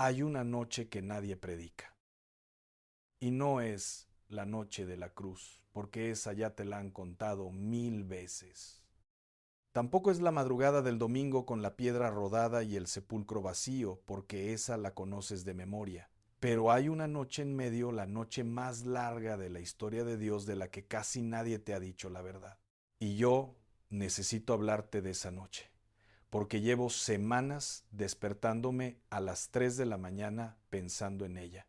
Hay una noche que nadie predica. Y no es la noche de la cruz, porque esa ya te la han contado 1000 veces. Tampoco es la madrugada del domingo con la piedra rodada y el sepulcro vacío, porque esa la conoces de memoria. Pero hay una noche en medio, la noche más larga de la historia de Dios, de la que casi nadie te ha dicho la verdad. Y yo necesito hablarte de esa noche, porque llevo semanas despertándome a las 3 de la mañana pensando en ella,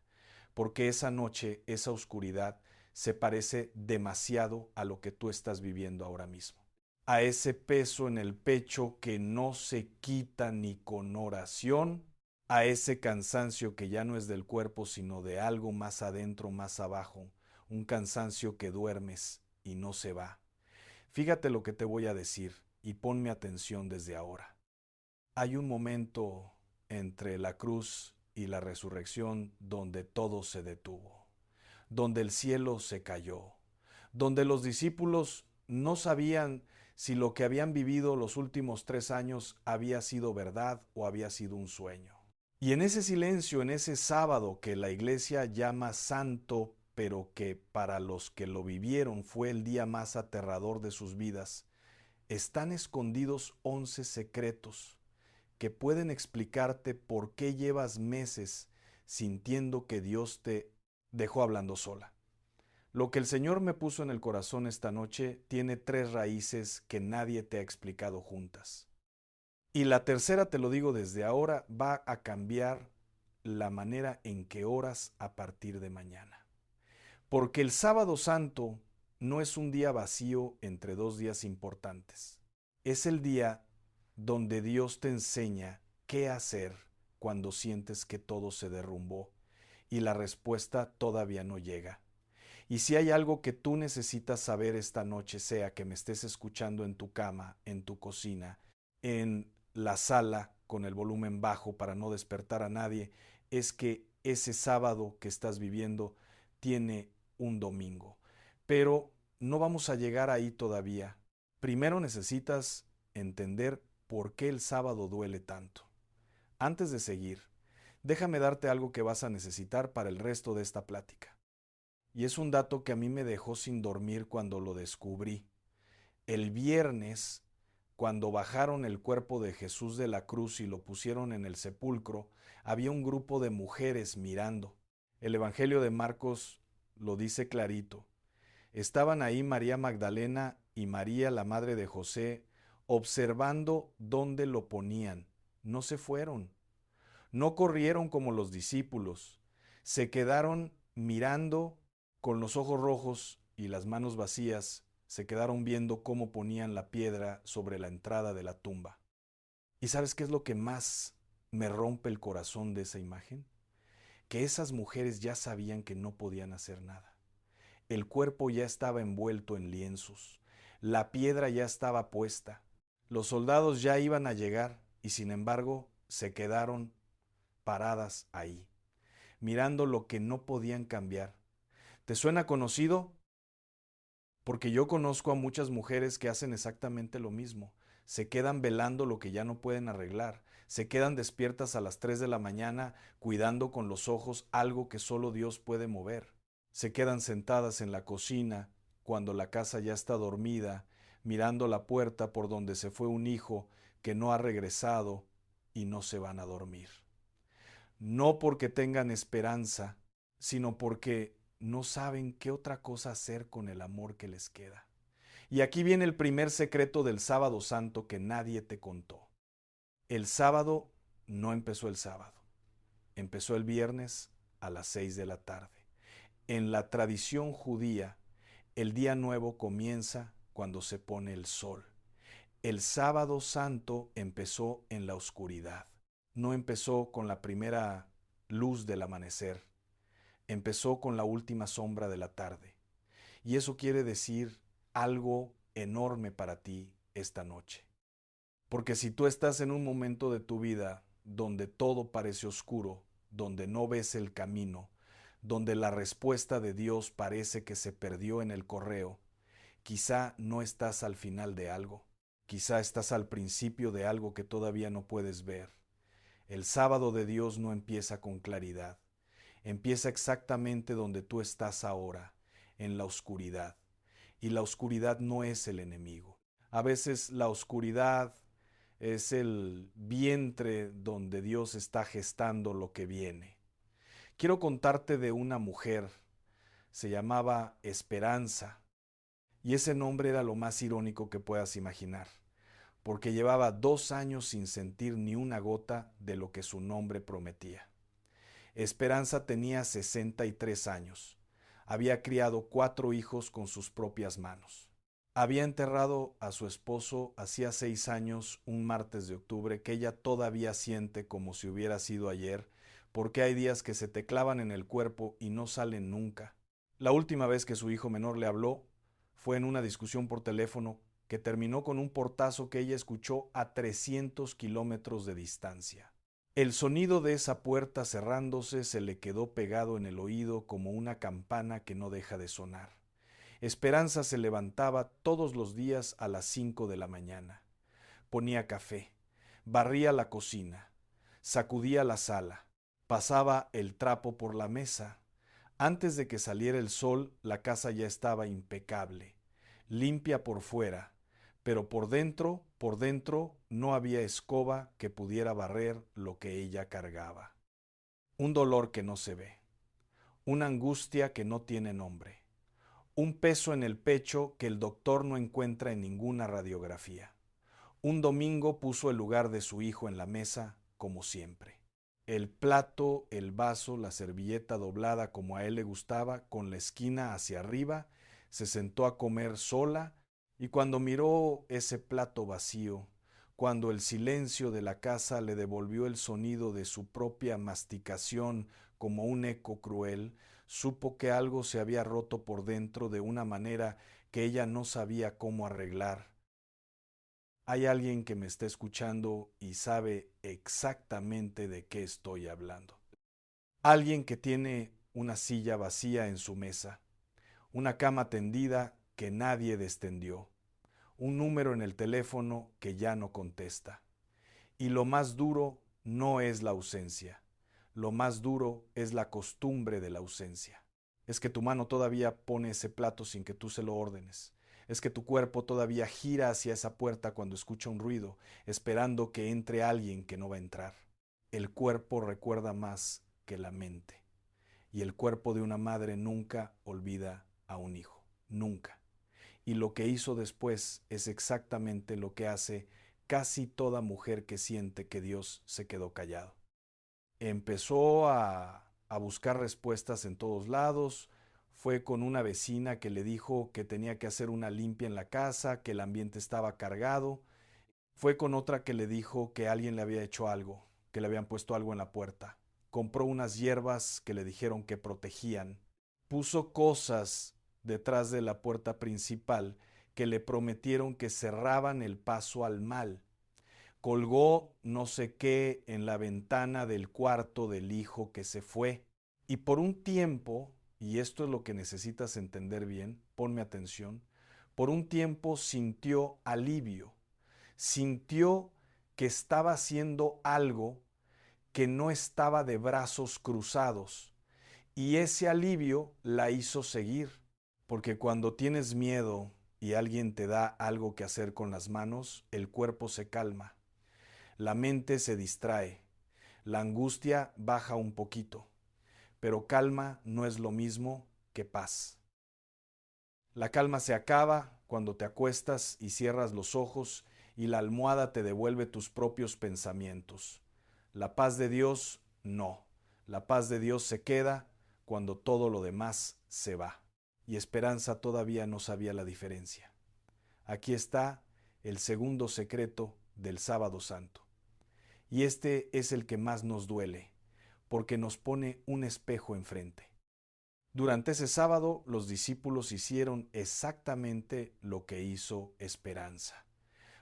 porque esa noche, esa oscuridad, se parece demasiado a lo que tú estás viviendo ahora mismo, a ese peso en el pecho que no se quita ni con oración, a ese cansancio que ya no es del cuerpo, sino de algo más adentro, más abajo, un cansancio que duermes y no se va. Fíjate lo que te voy a decir y ponme atención desde ahora. Hay un momento entre la cruz y la resurrección donde todo se detuvo, donde el cielo se cayó, donde los discípulos no sabían si lo que habían vivido los últimos 3 años había sido verdad o había sido un sueño. Y en ese silencio, en ese sábado que la iglesia llama santo, pero que para los que lo vivieron fue el día más aterrador de sus vidas, están escondidos 11 secretos que pueden explicarte por qué llevas meses sintiendo que Dios te dejó hablando sola. Lo que el Señor me puso en el corazón esta noche tiene 3 raíces que nadie te ha explicado juntas. Y la tercera, te lo digo desde ahora, va a cambiar la manera en que oras a partir de mañana. Porque el sábado santo no es un día vacío entre 2 días importantes. Es el día donde Dios te enseña qué hacer cuando sientes que todo se derrumbó y la respuesta todavía no llega. Y si hay algo que tú necesitas saber esta noche, sea que me estés escuchando en tu cama, en tu cocina, en la sala con el volumen bajo para no despertar a nadie, es que ese sábado que estás viviendo tiene un domingo. Pero no vamos a llegar ahí todavía. Primero necesitas entender por qué el sábado duele tanto. Antes de seguir, déjame darte algo que vas a necesitar para el resto de esta plática. Y es un dato que a mí me dejó sin dormir cuando lo descubrí. El viernes, cuando bajaron el cuerpo de Jesús de la cruz y lo pusieron en el sepulcro, había un grupo de mujeres mirando. El Evangelio de Marcos lo dice clarito. Estaban ahí María Magdalena y María, la madre de José, observando dónde lo ponían. No se fueron, no corrieron como los discípulos, se quedaron mirando con los ojos rojos y las manos vacías, se quedaron viendo cómo ponían la piedra sobre la entrada de la tumba. ¿Y sabes qué es lo que más me rompe el corazón de esa imagen? Que esas mujeres ya sabían que no podían hacer nada. El cuerpo ya estaba envuelto en lienzos, la piedra ya estaba puesta, los soldados ya iban a llegar y sin embargo se quedaron paradas ahí, mirando lo que no podían cambiar. ¿Te suena conocido? Porque yo conozco a muchas mujeres que hacen exactamente lo mismo. Se quedan velando lo que ya no pueden arreglar. Se quedan despiertas a las 3 de la mañana cuidando con los ojos algo que solo Dios puede mover. Se quedan sentadas en la cocina cuando la casa ya está dormida, mirando la puerta por donde se fue un hijo que no ha regresado y no se van a dormir. No porque tengan esperanza, sino porque no saben qué otra cosa hacer con el amor que les queda. Y aquí viene el primer secreto del sábado santo que nadie te contó. El sábado no empezó el sábado, empezó el viernes a las 6 de la tarde. En la tradición judía, el día nuevo comienza cuando se pone el sol. El sábado santo empezó en la oscuridad, no empezó con la primera luz del amanecer, empezó con la última sombra de la tarde. Y eso quiere decir algo enorme para ti esta noche. Porque si tú estás en un momento de tu vida donde todo parece oscuro, donde no ves el camino, donde la respuesta de Dios parece que se perdió en el correo, quizá no estás al final de algo, quizá estás al principio de algo que todavía no puedes ver. El sábado de Dios no empieza con claridad. Empieza exactamente donde tú estás ahora, en la oscuridad. Y la oscuridad no es el enemigo. A veces la oscuridad es el vientre donde Dios está gestando lo que viene. Quiero contarte de una mujer, se llamaba Esperanza, y ese nombre era lo más irónico que puedas imaginar, porque llevaba 2 años sin sentir ni una gota de lo que su nombre prometía. Esperanza tenía 63 años. Había criado 4 hijos con sus propias manos. Había enterrado a su esposo hacía 6 años, un martes de octubre, que ella todavía siente como si hubiera sido ayer, porque hay días que se te clavan en el cuerpo y no salen nunca. La última vez que su hijo menor le habló fue en una discusión por teléfono que terminó con un portazo que ella escuchó a 300 kilómetros de distancia. El sonido de esa puerta cerrándose se le quedó pegado en el oído como una campana que no deja de sonar. Esperanza se levantaba todos los días a las 5 de la mañana. Ponía café, barría la cocina, sacudía la sala, pasaba el trapo por la mesa. Antes de que saliera el sol, la casa ya estaba impecable, limpia por fuera, pero por dentro no había escoba que pudiera barrer lo que ella cargaba. Un dolor que no se ve, una angustia que no tiene nombre, un peso en el pecho que el doctor no encuentra en ninguna radiografía. Un domingo puso el lugar de su hijo en la mesa, como siempre. El plato, el vaso, la servilleta doblada como a él le gustaba, con la esquina hacia arriba, se sentó a comer sola, y cuando miró ese plato vacío, cuando el silencio de la casa le devolvió el sonido de su propia masticación como un eco cruel, supo que algo se había roto por dentro de una manera que ella no sabía cómo arreglar. Hay alguien que me está escuchando y sabe exactamente de qué estoy hablando. Alguien que tiene una silla vacía en su mesa, una cama tendida que nadie descendió, un número en el teléfono que ya no contesta. Y lo más duro no es la ausencia, lo más duro es la costumbre de la ausencia. Es que tu mano todavía pone ese plato sin que tú se lo ordenes. Es que tu cuerpo todavía gira hacia esa puerta cuando escucha un ruido, esperando que entre alguien que no va a entrar. El cuerpo recuerda más que la mente. Y el cuerpo de una madre nunca olvida a un hijo. Nunca. Y lo que hizo después es exactamente lo que hace casi toda mujer que siente que Dios se quedó callado. Empezó a buscar respuestas en todos lados. Fue con una vecina que le dijo que tenía que hacer una limpia en la casa, que el ambiente estaba cargado. Fue con otra que le dijo que alguien le había hecho algo, que le habían puesto algo en la puerta. Compró unas hierbas que le dijeron que protegían. Puso cosas detrás de la puerta principal que le prometieron que cerraban el paso al mal. Colgó no sé qué en la ventana del cuarto del hijo que se fue. Y por un tiempo, y esto es lo que necesitas entender bien, ponme atención, por un tiempo sintió alivio, sintió que estaba haciendo algo que no estaba de brazos cruzados. Y ese alivio la hizo seguir, porque cuando tienes miedo y alguien te da algo que hacer con las manos, el cuerpo se calma. La mente se distrae, la angustia baja un poquito, pero calma no es lo mismo que paz. La calma se acaba cuando te acuestas y cierras los ojos y la almohada te devuelve tus propios pensamientos. La paz de Dios no. La paz de Dios se queda cuando todo lo demás se va. Y Esperanza todavía no sabía la diferencia. Aquí está el segundo secreto del Sábado Santo. Y este es el que más nos duele, porque nos pone un espejo enfrente. Durante ese sábado, los discípulos hicieron exactamente lo que hizo Esperanza.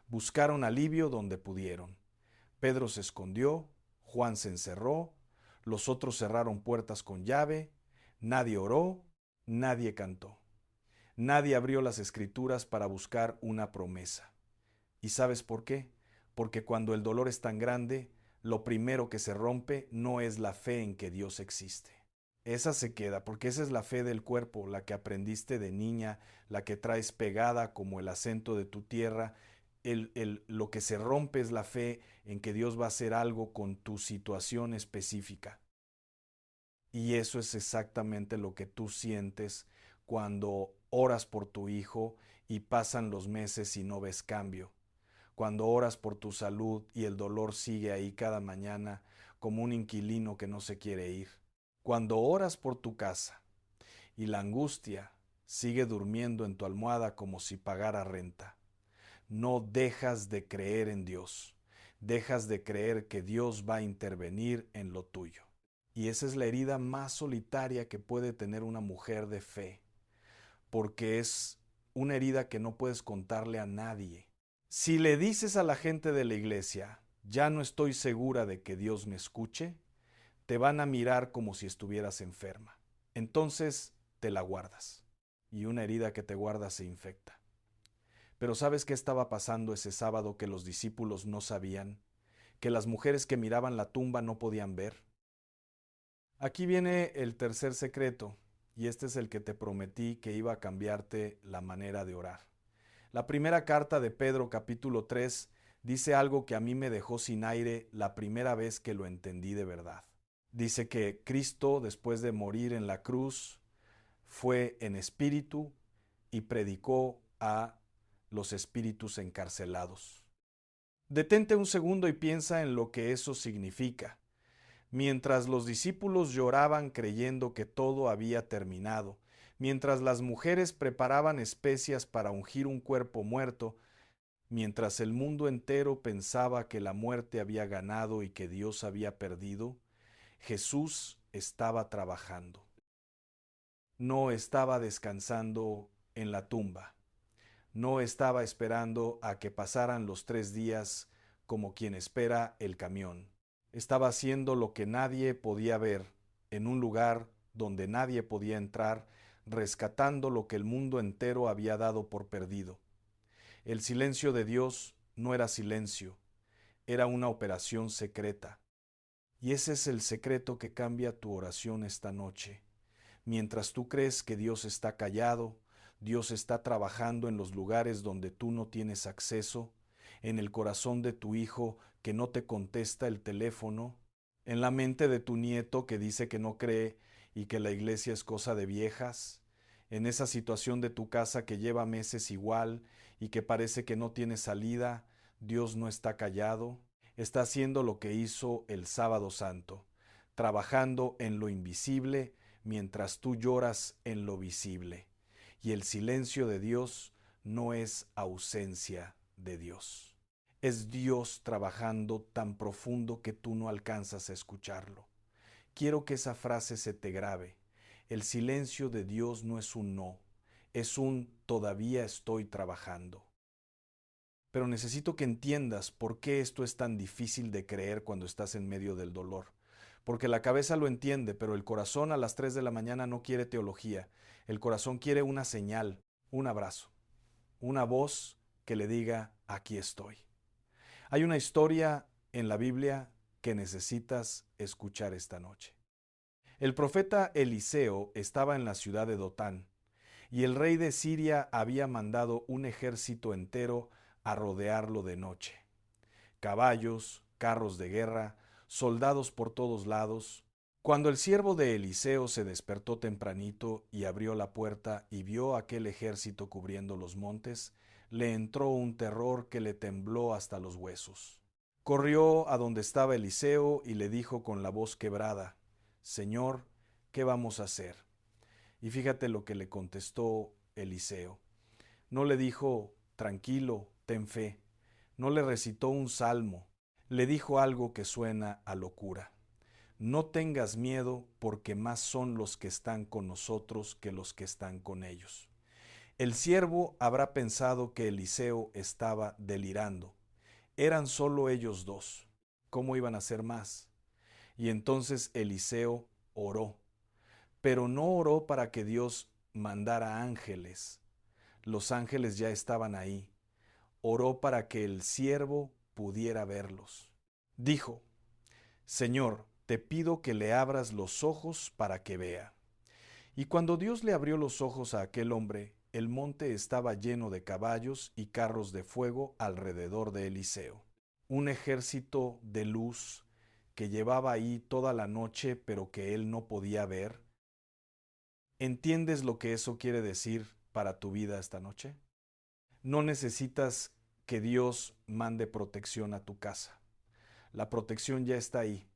Buscaron alivio donde pudieron. Pedro se escondió, Juan se encerró, los otros cerraron puertas con llave, nadie oró, nadie cantó. Nadie abrió las escrituras para buscar una promesa. ¿Y sabes por qué? Porque cuando el dolor es tan grande, lo primero que se rompe no es la fe en que Dios existe. Esa se queda, porque esa es la fe del cuerpo, la que aprendiste de niña, la que traes pegada como el acento de tu tierra. Lo que se rompe es la fe en que Dios va a hacer algo con tu situación específica. Y eso es exactamente lo que tú sientes cuando oras por tu hijo y pasan los meses y no ves cambio. Cuando oras por tu salud y el dolor sigue ahí cada mañana como un inquilino que no se quiere ir. Cuando oras por tu casa y la angustia sigue durmiendo en tu almohada como si pagara renta. No dejas de creer en Dios. Dejas de creer que Dios va a intervenir en lo tuyo. Y esa es la herida más solitaria que puede tener una mujer de fe, porque es una herida que no puedes contarle a nadie. Si le dices a la gente de la iglesia, ya no estoy segura de que Dios me escuche, te van a mirar como si estuvieras enferma. Entonces te la guardas, y una herida que te guardas se infecta. Pero ¿sabes qué estaba pasando ese sábado que los discípulos no sabían? Que las mujeres que miraban la tumba no podían ver. Aquí viene el tercer secreto, y este es el que te prometí que iba a cambiarte la manera de orar. La primera carta de Pedro, capítulo 3, dice algo que a mí me dejó sin aire la primera vez que lo entendí de verdad. Dice que Cristo, después de morir en la cruz, fue en espíritu y predicó a los espíritus encarcelados. Detente un segundo y piensa en lo que eso significa. Mientras los discípulos lloraban creyendo que todo había terminado, mientras las mujeres preparaban especias para ungir un cuerpo muerto, mientras el mundo entero pensaba que la muerte había ganado y que Dios había perdido, Jesús estaba trabajando. No estaba descansando en la tumba. No estaba esperando a que pasaran los 3 días como quien espera el camión. Estaba haciendo lo que nadie podía ver, en un lugar donde nadie podía entrar, rescatando lo que el mundo entero había dado por perdido. El silencio de Dios no era silencio, era una operación secreta. Y ese es el secreto que cambia tu oración esta noche. Mientras tú crees que Dios está callado, Dios está trabajando en los lugares donde tú no tienes acceso, en el corazón de tu hijo que no te contesta el teléfono, en la mente de tu nieto que dice que no cree y que la iglesia es cosa de viejas, en esa situación de tu casa que lleva meses igual y que parece que no tiene salida, Dios no está callado, está haciendo lo que hizo el sábado santo, trabajando en lo invisible mientras tú lloras en lo visible. Y el silencio de Dios no es ausencia de Dios. Es Dios trabajando tan profundo que tú no alcanzas a escucharlo. Quiero que esa frase se te grabe. El silencio de Dios no es un no, es un todavía estoy trabajando. Pero necesito que entiendas por qué esto es tan difícil de creer cuando estás en medio del dolor. Porque la cabeza lo entiende, pero el corazón a las 3 de la mañana no quiere teología. El corazón quiere una señal, un abrazo, una voz que le diga, aquí estoy. Hay una historia en la Biblia que necesitas escuchar esta noche. El profeta Eliseo estaba en la ciudad de Dotán, y el rey de Siria había mandado un ejército entero a rodearlo de noche. Caballos, carros de guerra, soldados por todos lados. Cuando el siervo de Eliseo se despertó tempranito y abrió la puerta y vio aquel ejército cubriendo los montes, le entró un terror que le tembló hasta los huesos. Corrió a donde estaba Eliseo y le dijo con la voz quebrada, Señor, ¿qué vamos a hacer? Y fíjate lo que le contestó Eliseo. No le dijo, tranquilo, ten fe. No le recitó un salmo. Le dijo algo que suena a locura. No tengas miedo porque más son los que están con nosotros que los que están con ellos. El siervo habrá pensado que Eliseo estaba delirando. Eran solo ellos dos. ¿Cómo iban a ser más? Y entonces Eliseo oró. Pero no oró para que Dios mandara ángeles. Los ángeles ya estaban ahí. Oró para que el siervo pudiera verlos. Dijo, Señor, te pido que le abras los ojos para que vea. Y cuando Dios le abrió los ojos a aquel hombre, el monte estaba lleno de caballos y carros de fuego alrededor de Eliseo. Un ejército de luz que llevaba ahí toda la noche, pero que él no podía ver. ¿Entiendes lo que eso quiere decir para tu vida esta noche? No necesitas que Dios mande protección a tu casa. La protección ya está ahí.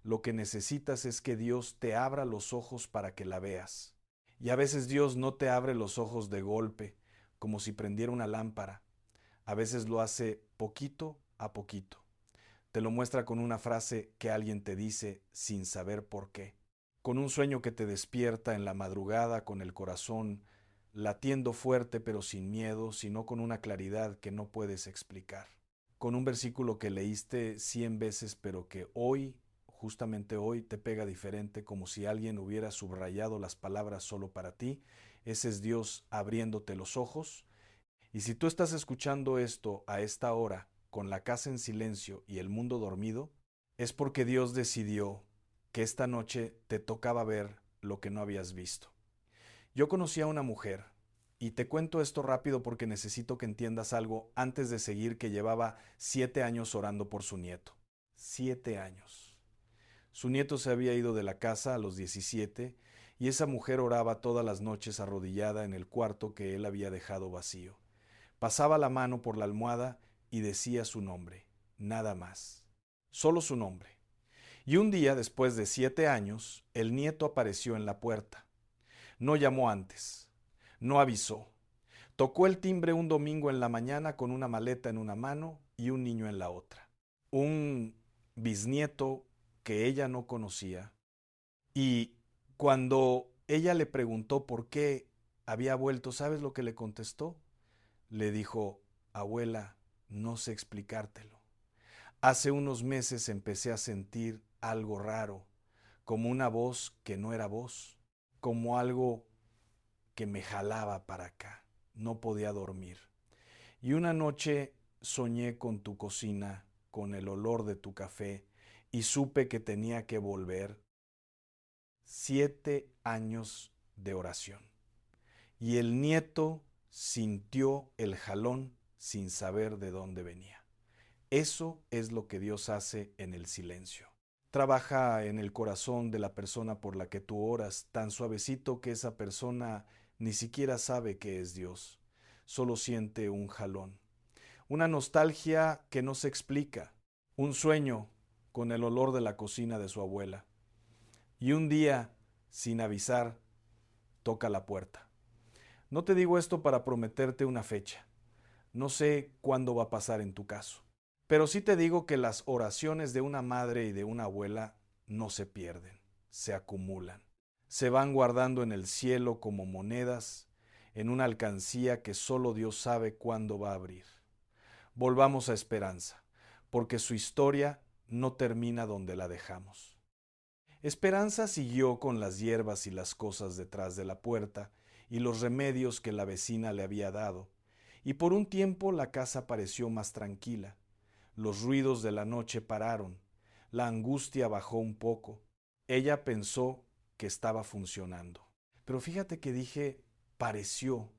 Lo que necesitas es que Dios te abra los ojos para que la veas. Y a veces Dios no te abre los ojos de golpe, como si prendiera una lámpara. A veces lo hace poquito a poquito. Te lo muestra con una frase que alguien te dice sin saber por qué. Con un sueño que te despierta en la madrugada con el corazón latiendo fuerte pero sin miedo, sino con una claridad que no puedes explicar. Con un versículo que leíste 100 veces pero que hoy, justamente hoy, te pega diferente, como si alguien hubiera subrayado las palabras solo para ti. Ese es Dios abriéndote los ojos. Y si tú estás escuchando esto a esta hora, con la casa en silencio y el mundo dormido, es porque Dios decidió que esta noche te tocaba ver lo que no habías visto. Yo conocí a una mujer, y te cuento esto rápido porque necesito que entiendas algo antes de seguir, que llevaba 7 años orando por su nieto. 7 años. Su nieto se había ido de la casa a los 17 y esa mujer oraba todas las noches arrodillada en el cuarto que él había dejado vacío. Pasaba la mano por la almohada y decía su nombre, nada más. Solo su nombre. Y un día, después de 7 años, el nieto apareció en la puerta. No llamó antes, no avisó. Tocó el timbre un domingo en la mañana con una maleta en una mano y un niño en la otra. Un bisnieto que ella no conocía. Y cuando ella le preguntó por qué había vuelto, ¿sabes lo que le contestó? Le dijo, abuela, no sé explicártelo. Hace unos meses empecé a sentir algo raro, como una voz que no era voz, como algo que me jalaba para acá. No podía dormir. Y una noche soñé con tu cocina, con el olor de tu café, y supe que tenía que volver. 7 años de oración. Y el nieto sintió el jalón sin saber de dónde venía. Eso es lo que Dios hace en el silencio. Trabaja en el corazón de la persona por la que tú oras, tan suavecito que esa persona ni siquiera sabe que es Dios. Solo siente un jalón. Una nostalgia que no se explica. Un sueño con el olor de la cocina de su abuela. Y un día, sin avisar, toca la puerta. No te digo esto para prometerte una fecha. No sé cuándo va a pasar en tu caso. Pero sí te digo que las oraciones de una madre y de una abuela no se pierden, se acumulan. Se van guardando en el cielo como monedas en una alcancía que solo Dios sabe cuándo va a abrir. Volvamos a Esperanza, porque su historia no termina donde la dejamos. Esperanza siguió con las hierbas y las cosas detrás de la puerta y los remedios que la vecina le había dado, y por un tiempo la casa pareció más tranquila. Los ruidos de la noche pararon, la angustia bajó un poco. Ella pensó que estaba funcionando. Pero fíjate que dije pareció,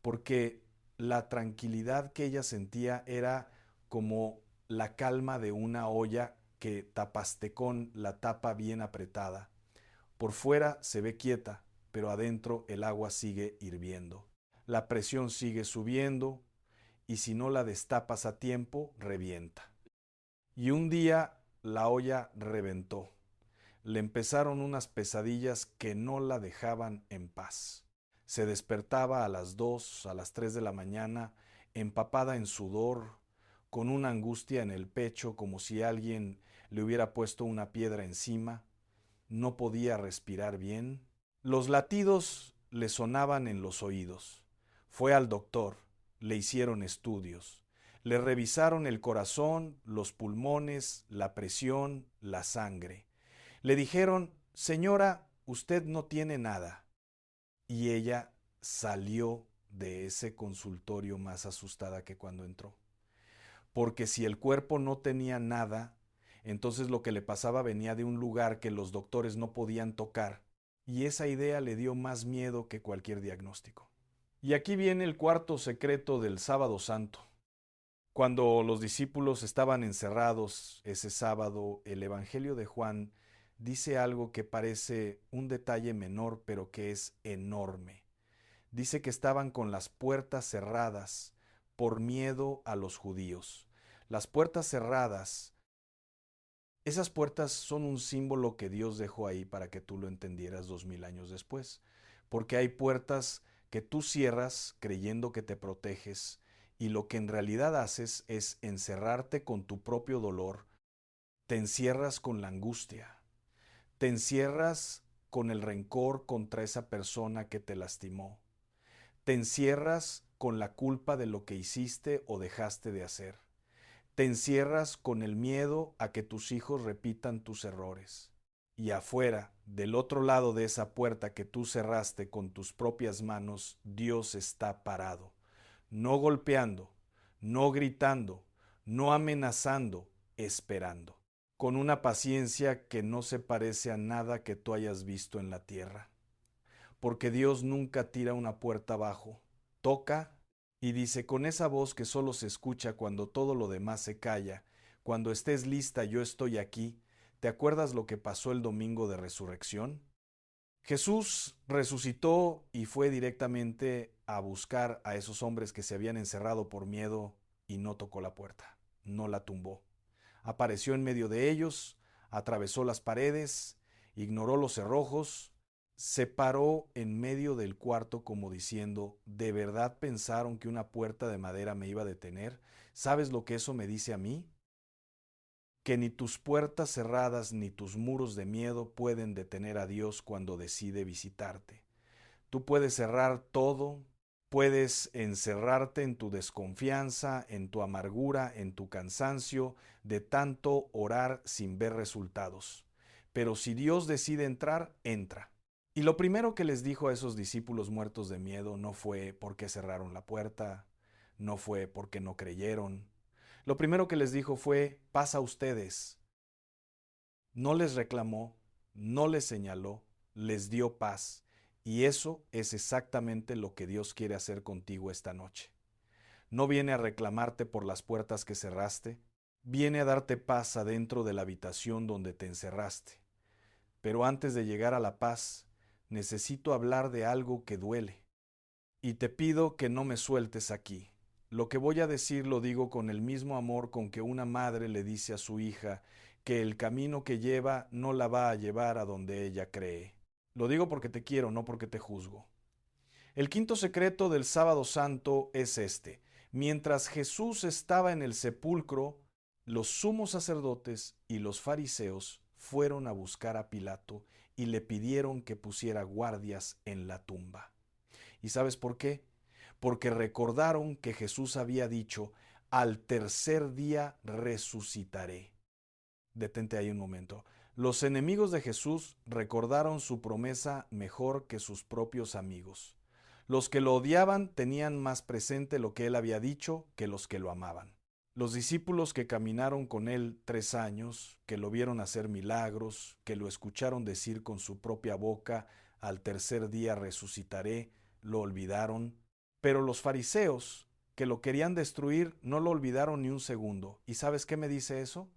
porque la tranquilidad que ella sentía era como la calma de una olla que tapaste con la tapa bien apretada. Por fuera se ve quieta, pero adentro el agua sigue hirviendo. La presión sigue subiendo y si no la destapas a tiempo, revienta. Y un día la olla reventó. Le empezaron unas pesadillas que no la dejaban en paz. Se despertaba a las 2, a las 3 de la mañana, empapada en sudor, con una angustia en el pecho como si alguien le hubiera puesto una piedra encima. No podía respirar bien. Los latidos le sonaban en los oídos. Fue al doctor, le hicieron estudios. Le revisaron el corazón, los pulmones, la presión, la sangre. Le dijeron, señora, usted no tiene nada. Y ella salió de ese consultorio más asustada que cuando entró. Porque si el cuerpo no tenía nada, Entonces lo que le pasaba venía de un lugar que los doctores no podían tocar, y esa idea le dio más miedo que cualquier diagnóstico. Y aquí viene el cuarto secreto del Sábado Santo. Cuando los discípulos estaban encerrados ese sábado, el Evangelio de Juan dice algo que parece un detalle menor, pero que es enorme. Dice que estaban con las puertas cerradas por miedo a los judíos. Las puertas cerradas, esas puertas son un símbolo que Dios dejó ahí para que tú lo entendieras 2000 años después. Porque hay puertas que tú cierras creyendo que te proteges, y lo que en realidad haces es encerrarte con tu propio dolor. Te encierras con la angustia. Te encierras con el rencor contra esa persona que te lastimó. Te encierras con la culpa de lo que hiciste o dejaste de hacer. Te encierras con el miedo a que tus hijos repitan tus errores. Y afuera, del otro lado de esa puerta que tú cerraste con tus propias manos, Dios está parado. No golpeando, no gritando, no amenazando, esperando. Con una paciencia que no se parece a nada que tú hayas visto en la tierra. Porque Dios nunca tira una puerta abajo. Toca y dice con esa voz que solo se escucha cuando todo lo demás se calla: cuando estés lista, yo estoy aquí. ¿Te acuerdas lo que pasó el domingo de resurrección? Jesús resucitó y fue directamente a buscar a esos hombres que se habían encerrado por miedo, y no tocó la puerta, no la tumbó. Apareció en medio de ellos, atravesó las paredes, ignoró los cerrojos, se paró en medio del cuarto como diciendo: ¿de verdad pensaron que una puerta de madera me iba a detener? ¿Sabes lo que eso me dice a mí? Que ni tus puertas cerradas ni tus muros de miedo pueden detener a Dios cuando decide visitarte. Tú puedes cerrar todo, puedes encerrarte en tu desconfianza, en tu amargura, en tu cansancio de tanto orar sin ver resultados. Pero si Dios decide entrar, entra. Y lo primero que les dijo a esos discípulos muertos de miedo no fue por qué cerraron la puerta, no fue porque no creyeron. Lo primero que les dijo fue: paz a ustedes. No les reclamó, no les señaló, les dio paz. Y eso es exactamente lo que Dios quiere hacer contigo esta noche. No viene a reclamarte por las puertas que cerraste, viene a darte paz adentro de la habitación donde te encerraste. Pero antes de llegar a la paz, necesito hablar de algo que duele. Y te pido que no me sueltes aquí. Lo que voy a decir lo digo con el mismo amor con que una madre le dice a su hija que el camino que lleva no la va a llevar a donde ella cree. Lo digo porque te quiero, no porque te juzgo. El quinto secreto del Sábado Santo es este: mientras Jesús estaba en el sepulcro, los sumos sacerdotes y los fariseos fueron a buscar a Pilato y le pidieron que pusiera guardias en la tumba. ¿Y sabes por qué? Porque recordaron que Jesús había dicho: al tercer día resucitaré. Detente ahí un momento. Los enemigos de Jesús recordaron su promesa mejor que sus propios amigos. Los que lo odiaban tenían más presente lo que él había dicho que los que lo amaban. Los discípulos que caminaron con él 3 años, que lo vieron hacer milagros, que lo escucharon decir con su propia boca: al tercer día resucitaré, lo olvidaron. Pero los fariseos, que lo querían destruir, no lo olvidaron ni un segundo. ¿Y sabes qué me dice eso?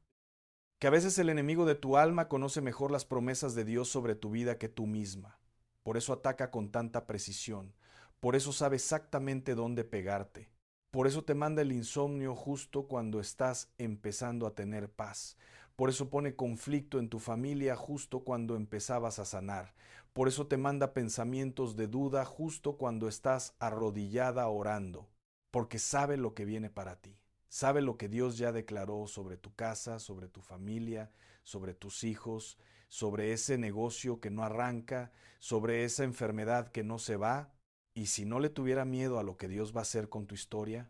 Que a veces el enemigo de tu alma conoce mejor las promesas de Dios sobre tu vida que tú misma. Por eso ataca con tanta precisión. Por eso sabe exactamente dónde pegarte. Por eso te manda el insomnio justo cuando estás empezando a tener paz. Por eso pone conflicto en tu familia justo cuando empezabas a sanar. Por eso te manda pensamientos de duda justo cuando estás arrodillada orando. Porque sabe lo que viene para ti. Sabe lo que Dios ya declaró sobre tu casa, sobre tu familia, sobre tus hijos, sobre ese negocio que no arranca, sobre esa enfermedad que no se va. Y si no le tuviera miedo a lo que Dios va a hacer con tu historia,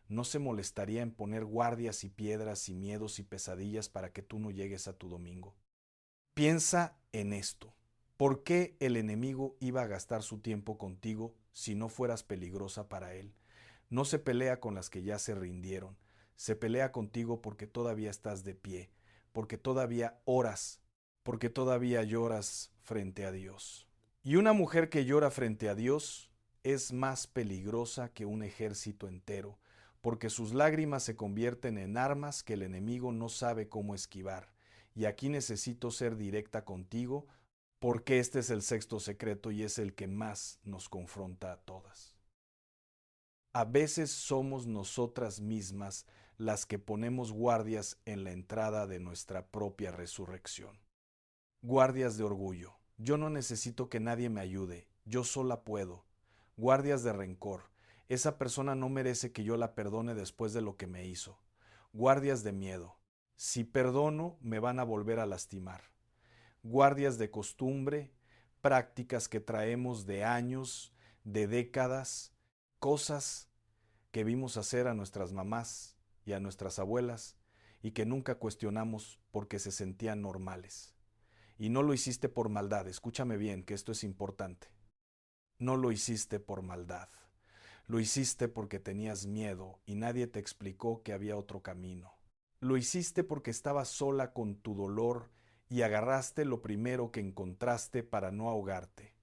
no se molestaría en poner guardias y piedras y miedos y pesadillas para que tú no llegues a tu domingo. Piensa en esto. ¿Por qué el enemigo iba a gastar su tiempo contigo si no fueras peligrosa para él? No se pelea con las que ya se rindieron. Se pelea contigo porque todavía estás de pie, porque todavía oras, porque todavía lloras frente a Dios. Y una mujer que llora frente a Dios es más peligrosa que un ejército entero, porque sus lágrimas se convierten en armas que el enemigo no sabe cómo esquivar. Y aquí necesito ser directa contigo, porque este es el sexto secreto y es el que más nos confronta a todas. A veces somos nosotras mismas las que ponemos guardias en la entrada de nuestra propia resurrección. Guardias de orgullo. Yo no necesito que nadie me ayude, yo sola puedo. Guardias de rencor. Esa persona no merece que yo la perdone después de lo que me hizo. Guardias de miedo. Si perdono, me van a volver a lastimar. Guardias de costumbre, prácticas que traemos de años, de décadas, cosas que vimos hacer a nuestras mamás y a nuestras abuelas y que nunca cuestionamos porque se sentían normales. Y no lo hiciste por maldad, escúchame bien, que esto es importante. No lo hiciste por maldad. Lo hiciste porque tenías miedo y nadie te explicó que había otro camino. Lo hiciste porque estabas sola con tu dolor y agarraste lo primero que encontraste para no ahogarte.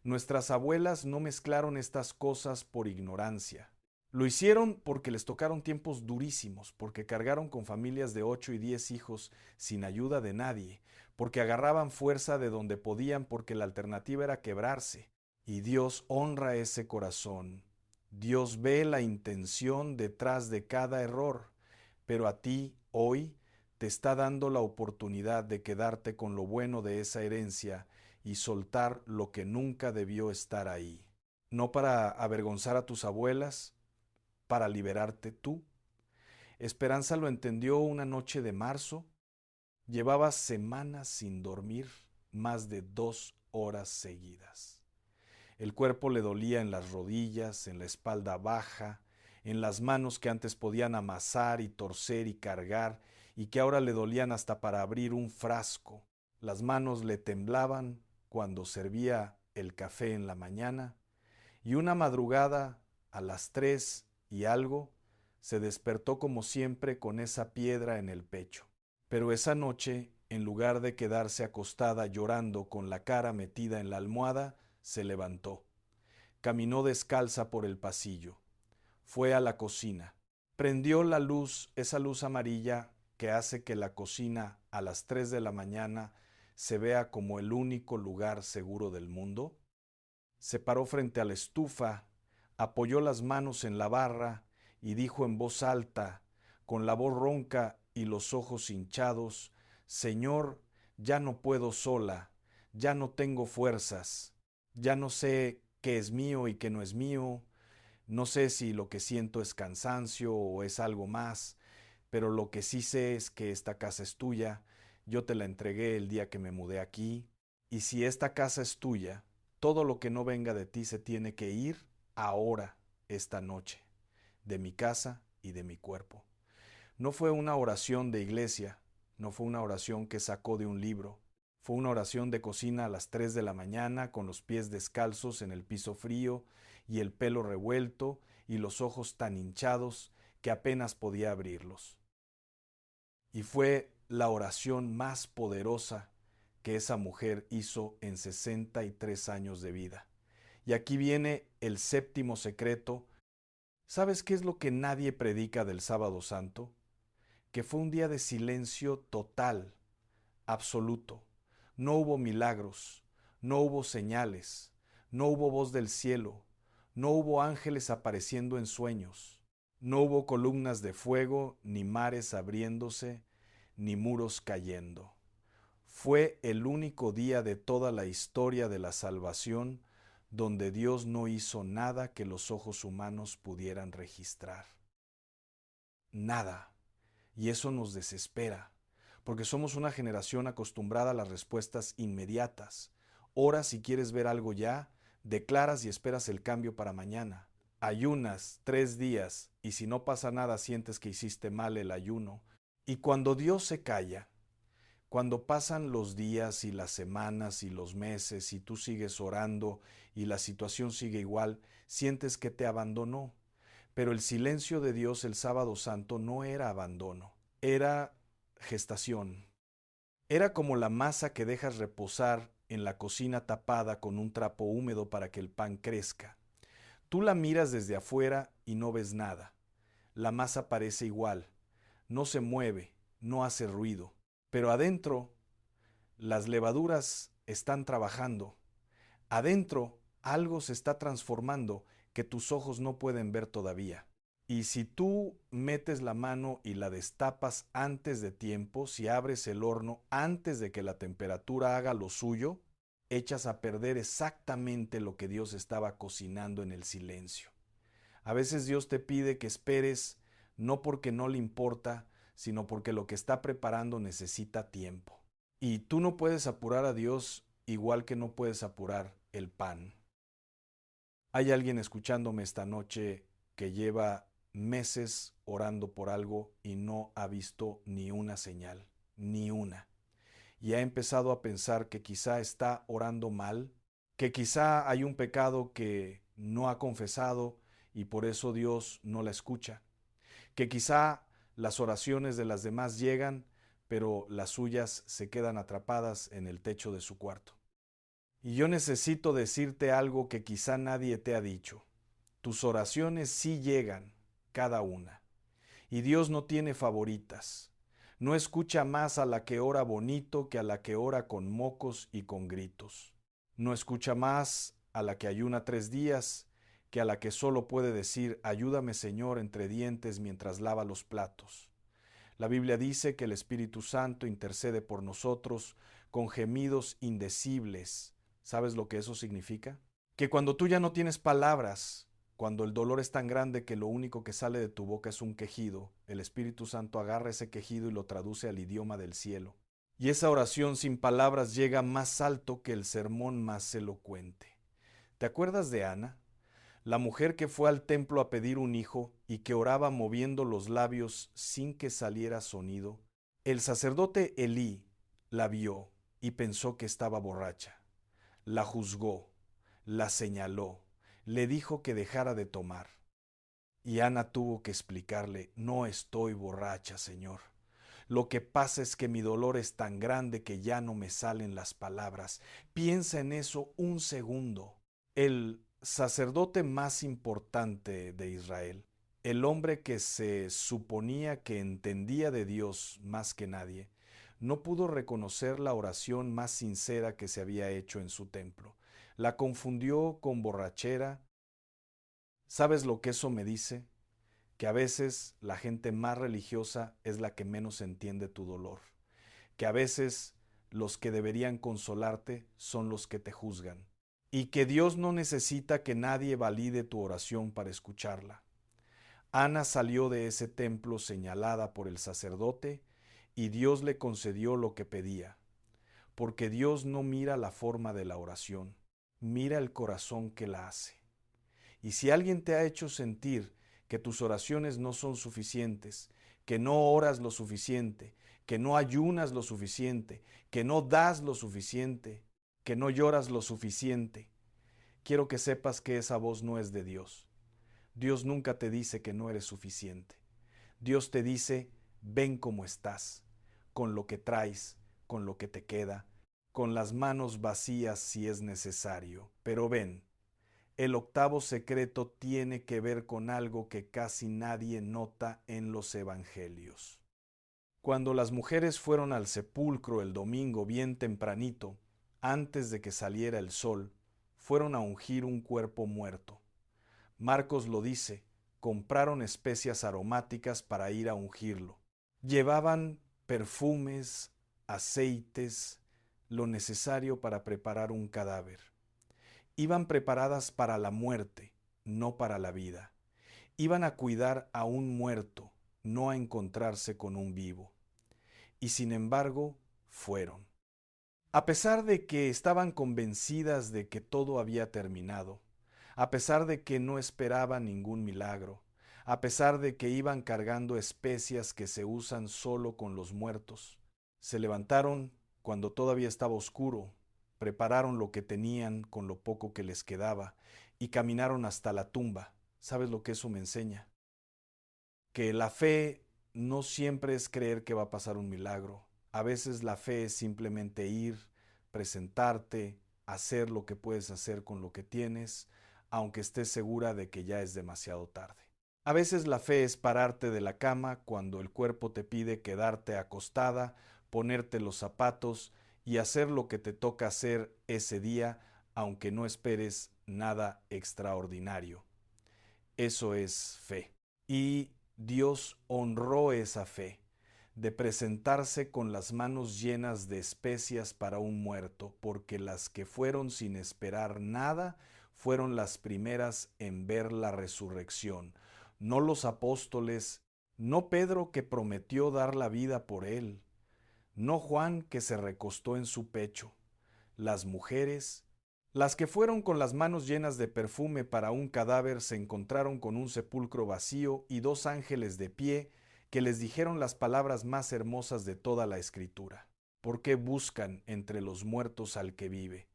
Nuestras abuelas no mezclaron estas cosas por ignorancia. Lo hicieron porque les tocaron tiempos durísimos, porque cargaron con familias de 8 y 10 hijos sin ayuda de nadie, porque agarraban fuerza de donde podían porque la alternativa era quebrarse. Y Dios honra ese corazón. Dios ve la intención detrás de cada error, pero a ti, hoy, te está dando la oportunidad de quedarte con lo bueno de esa herencia y soltar lo que nunca debió estar ahí. No para avergonzar a tus abuelas, para liberarte tú. Esperanza lo entendió una noche de marzo. Llevaba semanas sin dormir, más de 2 horas seguidas. El cuerpo le dolía en las rodillas, en la espalda baja, en las manos que antes podían amasar y torcer y cargar y que ahora le dolían hasta para abrir un frasco. Las manos le temblaban cuando servía el café en la mañana y una madrugada a las 3 y algo se despertó como siempre con esa piedra en el pecho. Pero esa noche, en lugar de quedarse acostada llorando con la cara metida en la almohada, se levantó. Caminó descalza por el pasillo. Fue a la cocina. Prendió la luz, esa luz amarilla que hace que la cocina a las 3 de la mañana se vea como el único lugar seguro del mundo. Se paró frente a la estufa, apoyó las manos en la barra y dijo en voz alta, con la voz ronca y los ojos hinchados: Señor, ya no puedo sola, ya no tengo fuerzas, ya no sé qué es mío y qué no es mío, no sé si lo que siento es cansancio o es algo más, pero lo que sí sé es que esta casa es tuya, yo te la entregué el día que me mudé aquí, y si esta casa es tuya, todo lo que no venga de ti se tiene que ir ahora, esta noche, de mi casa y de mi cuerpo. No fue una oración de iglesia, no fue una oración que sacó de un libro, fue una oración de cocina a las 3 de la mañana con los pies descalzos en el piso frío y el pelo revuelto y los ojos tan hinchados que apenas podía abrirlos. Y fue la oración más poderosa que esa mujer hizo en 63 años de vida. Y aquí viene el séptimo secreto. ¿Sabes qué es lo que nadie predica del Sábado Santo? Que fue un día de silencio total, absoluto. No hubo milagros, no hubo señales, no hubo voz del cielo, no hubo ángeles apareciendo en sueños, no hubo columnas de fuego, ni mares abriéndose, ni muros cayendo. Fue el único día de toda la historia de la salvación donde Dios no hizo nada que los ojos humanos pudieran registrar. Nada. Y eso nos desespera, porque somos una generación acostumbrada a las respuestas inmediatas. Oras si quieres ver algo ya, declaras y esperas el cambio para mañana. Ayunas 3 días y si no pasa nada sientes que hiciste mal el ayuno. Y cuando Dios se calla, cuando pasan los días y las semanas y los meses y tú sigues orando y la situación sigue igual, sientes que te abandonó. Pero el silencio de Dios el Sábado Santo no era abandono, era gestación. Era como la masa que dejas reposar en la cocina tapada con un trapo húmedo para que el pan crezca. Tú la miras desde afuera y no ves nada. La masa parece igual, no se mueve, no hace ruido, pero adentro las levaduras están trabajando. Adentro algo se está transformando que tus ojos no pueden ver todavía. Y si tú metes la mano y la destapas antes de tiempo, si abres el horno antes de que la temperatura haga lo suyo, echas a perder exactamente lo que Dios estaba cocinando en el silencio. A veces Dios te pide que esperes no porque no le importa, sino porque lo que está preparando necesita tiempo. Y tú no puedes apurar a Dios igual que no puedes apurar el pan. Hay alguien escuchándome esta noche que lleva meses orando por algo y no ha visto ni una señal, ni una. Y ha empezado a pensar que quizá está orando mal, que quizá hay un pecado que no ha confesado y por eso Dios no la escucha, que quizá las oraciones de las demás llegan, pero las suyas se quedan atrapadas en el techo de su cuarto. Y yo necesito decirte algo que quizá nadie te ha dicho. Tus oraciones sí llegan, cada una. Y Dios no tiene favoritas. No escucha más a la que ora bonito que a la que ora con mocos y con gritos. No escucha más a la que ayuna 3 días que a la que solo puede decir, ayúdame Señor entre dientes mientras lava los platos. La Biblia dice que el Espíritu Santo intercede por nosotros con gemidos indecibles. ¿Sabes lo que eso significa? Que cuando tú ya no tienes palabras, cuando el dolor es tan grande que lo único que sale de tu boca es un quejido, el Espíritu Santo agarra ese quejido y lo traduce al idioma del cielo. Y esa oración sin palabras llega más alto que el sermón más elocuente. ¿Te acuerdas de Ana? La mujer que fue al templo a pedir un hijo y que oraba moviendo los labios sin que saliera sonido. El sacerdote Elí la vio y pensó que estaba borracha. La juzgó, la señaló, le dijo que dejara de tomar. Y Ana tuvo que explicarle, no estoy borracha, Señor. Lo que pasa es que mi dolor es tan grande que ya no me salen las palabras. Piensa en eso un segundo. El sacerdote más importante de Israel, el hombre que se suponía que entendía de Dios más que nadie, no pudo reconocer la oración más sincera que se había hecho en su templo. La confundió con borrachera. ¿Sabes lo que eso me dice? Que a veces la gente más religiosa es la que menos entiende tu dolor, que a veces los que deberían consolarte son los que te juzgan, y que Dios no necesita que nadie valide tu oración para escucharla. Ana salió de ese templo señalada por el sacerdote y Dios le concedió lo que pedía, porque Dios no mira la forma de la oración, mira el corazón que la hace. Y si alguien te ha hecho sentir que tus oraciones no son suficientes, que no oras lo suficiente, que no ayunas lo suficiente, que no das lo suficiente, que no lloras lo suficiente, quiero que sepas que esa voz no es de Dios. Dios nunca te dice que no eres suficiente. Dios te dice, ven como estás, con lo que traes, con lo que te queda, con las manos vacías si es necesario, pero ven. El octavo secreto tiene que ver con algo que casi nadie nota en los evangelios. Cuando las mujeres fueron al sepulcro el domingo bien tempranito, antes de que saliera el sol, fueron a ungir un cuerpo muerto. Marcos lo dice, compraron especias aromáticas para ir a ungirlo. Llevaban perfumes, aceites, lo necesario para preparar un cadáver. Iban preparadas para la muerte, no para la vida. Iban a cuidar a un muerto, no a encontrarse con un vivo. Y sin embargo, fueron. A pesar de que estaban convencidas de que todo había terminado, a pesar de que no esperaban ningún milagro, a pesar de que iban cargando especias que se usan solo con los muertos, se levantaron cuando todavía estaba oscuro, prepararon lo que tenían con lo poco que les quedaba y caminaron hasta la tumba. ¿Sabes lo que eso me enseña? Que la fe no siempre es creer que va a pasar un milagro. A veces la fe es simplemente ir, presentarte, hacer lo que puedes hacer con lo que tienes, aunque estés segura de que ya es demasiado tarde. A veces la fe es pararte de la cama cuando el cuerpo te pide quedarte acostada, ponerte los zapatos y hacer lo que te toca hacer ese día, aunque no esperes nada extraordinario. Eso es fe. Y Dios honró esa fe de presentarse con las manos llenas de especias para un muerto, porque las que fueron sin esperar nada fueron las primeras en ver la resurrección, no los apóstoles, no Pedro que prometió dar la vida por él, no Juan que se recostó en su pecho, las mujeres, las que fueron con las manos llenas de perfume para un cadáver, se encontraron con un sepulcro vacío y dos ángeles de pie que les dijeron las palabras más hermosas de toda la Escritura. ¿Por qué buscan entre los muertos al que vive?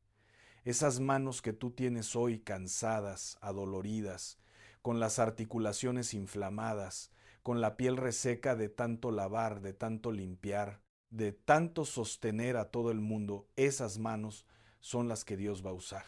Esas manos que tú tienes hoy cansadas, adoloridas, con las articulaciones inflamadas, con la piel reseca de tanto lavar, de tanto limpiar, de tanto sostener a todo el mundo, esas manos son las que Dios va a usar.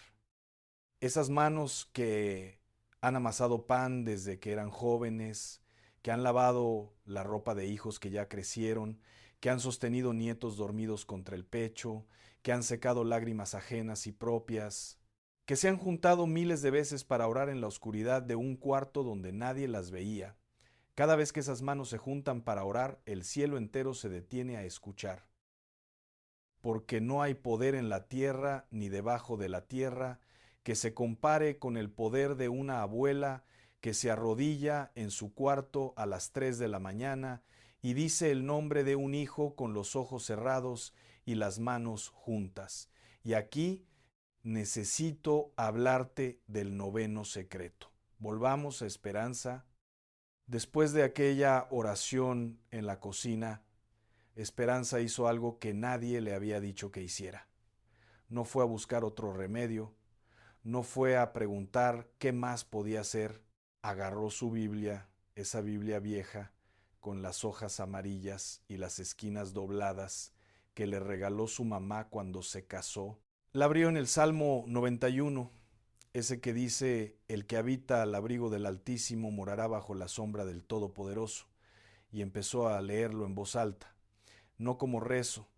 Esas manos que han amasado pan desde que eran jóvenes, que han lavado la ropa de hijos que ya crecieron, que han sostenido nietos dormidos contra el pecho, que han secado lágrimas ajenas y propias, que se han juntado miles de veces para orar en la oscuridad de un cuarto donde nadie las veía. Cada vez que esas manos se juntan para orar, el cielo entero se detiene a escuchar. Porque no hay poder en la tierra ni debajo de la tierra que se compare con el poder de una abuela que se arrodilla en su cuarto a las 3 de la mañana y dice el nombre de un hijo con los ojos cerrados y las manos juntas. Y aquí necesito hablarte del noveno secreto. Volvamos a Esperanza. Después de aquella oración en la cocina, Esperanza hizo algo que nadie le había dicho que hiciera. No fue a buscar otro remedio, no fue a preguntar qué más podía hacer. Agarró su Biblia, esa Biblia vieja, con las hojas amarillas y las esquinas dobladas, que le regaló su mamá cuando se casó. La abrió en el Salmo 91, ese que dice: el que habita al abrigo del Altísimo morará bajo la sombra del Todopoderoso, y empezó a leerlo en voz alta, no como rezo,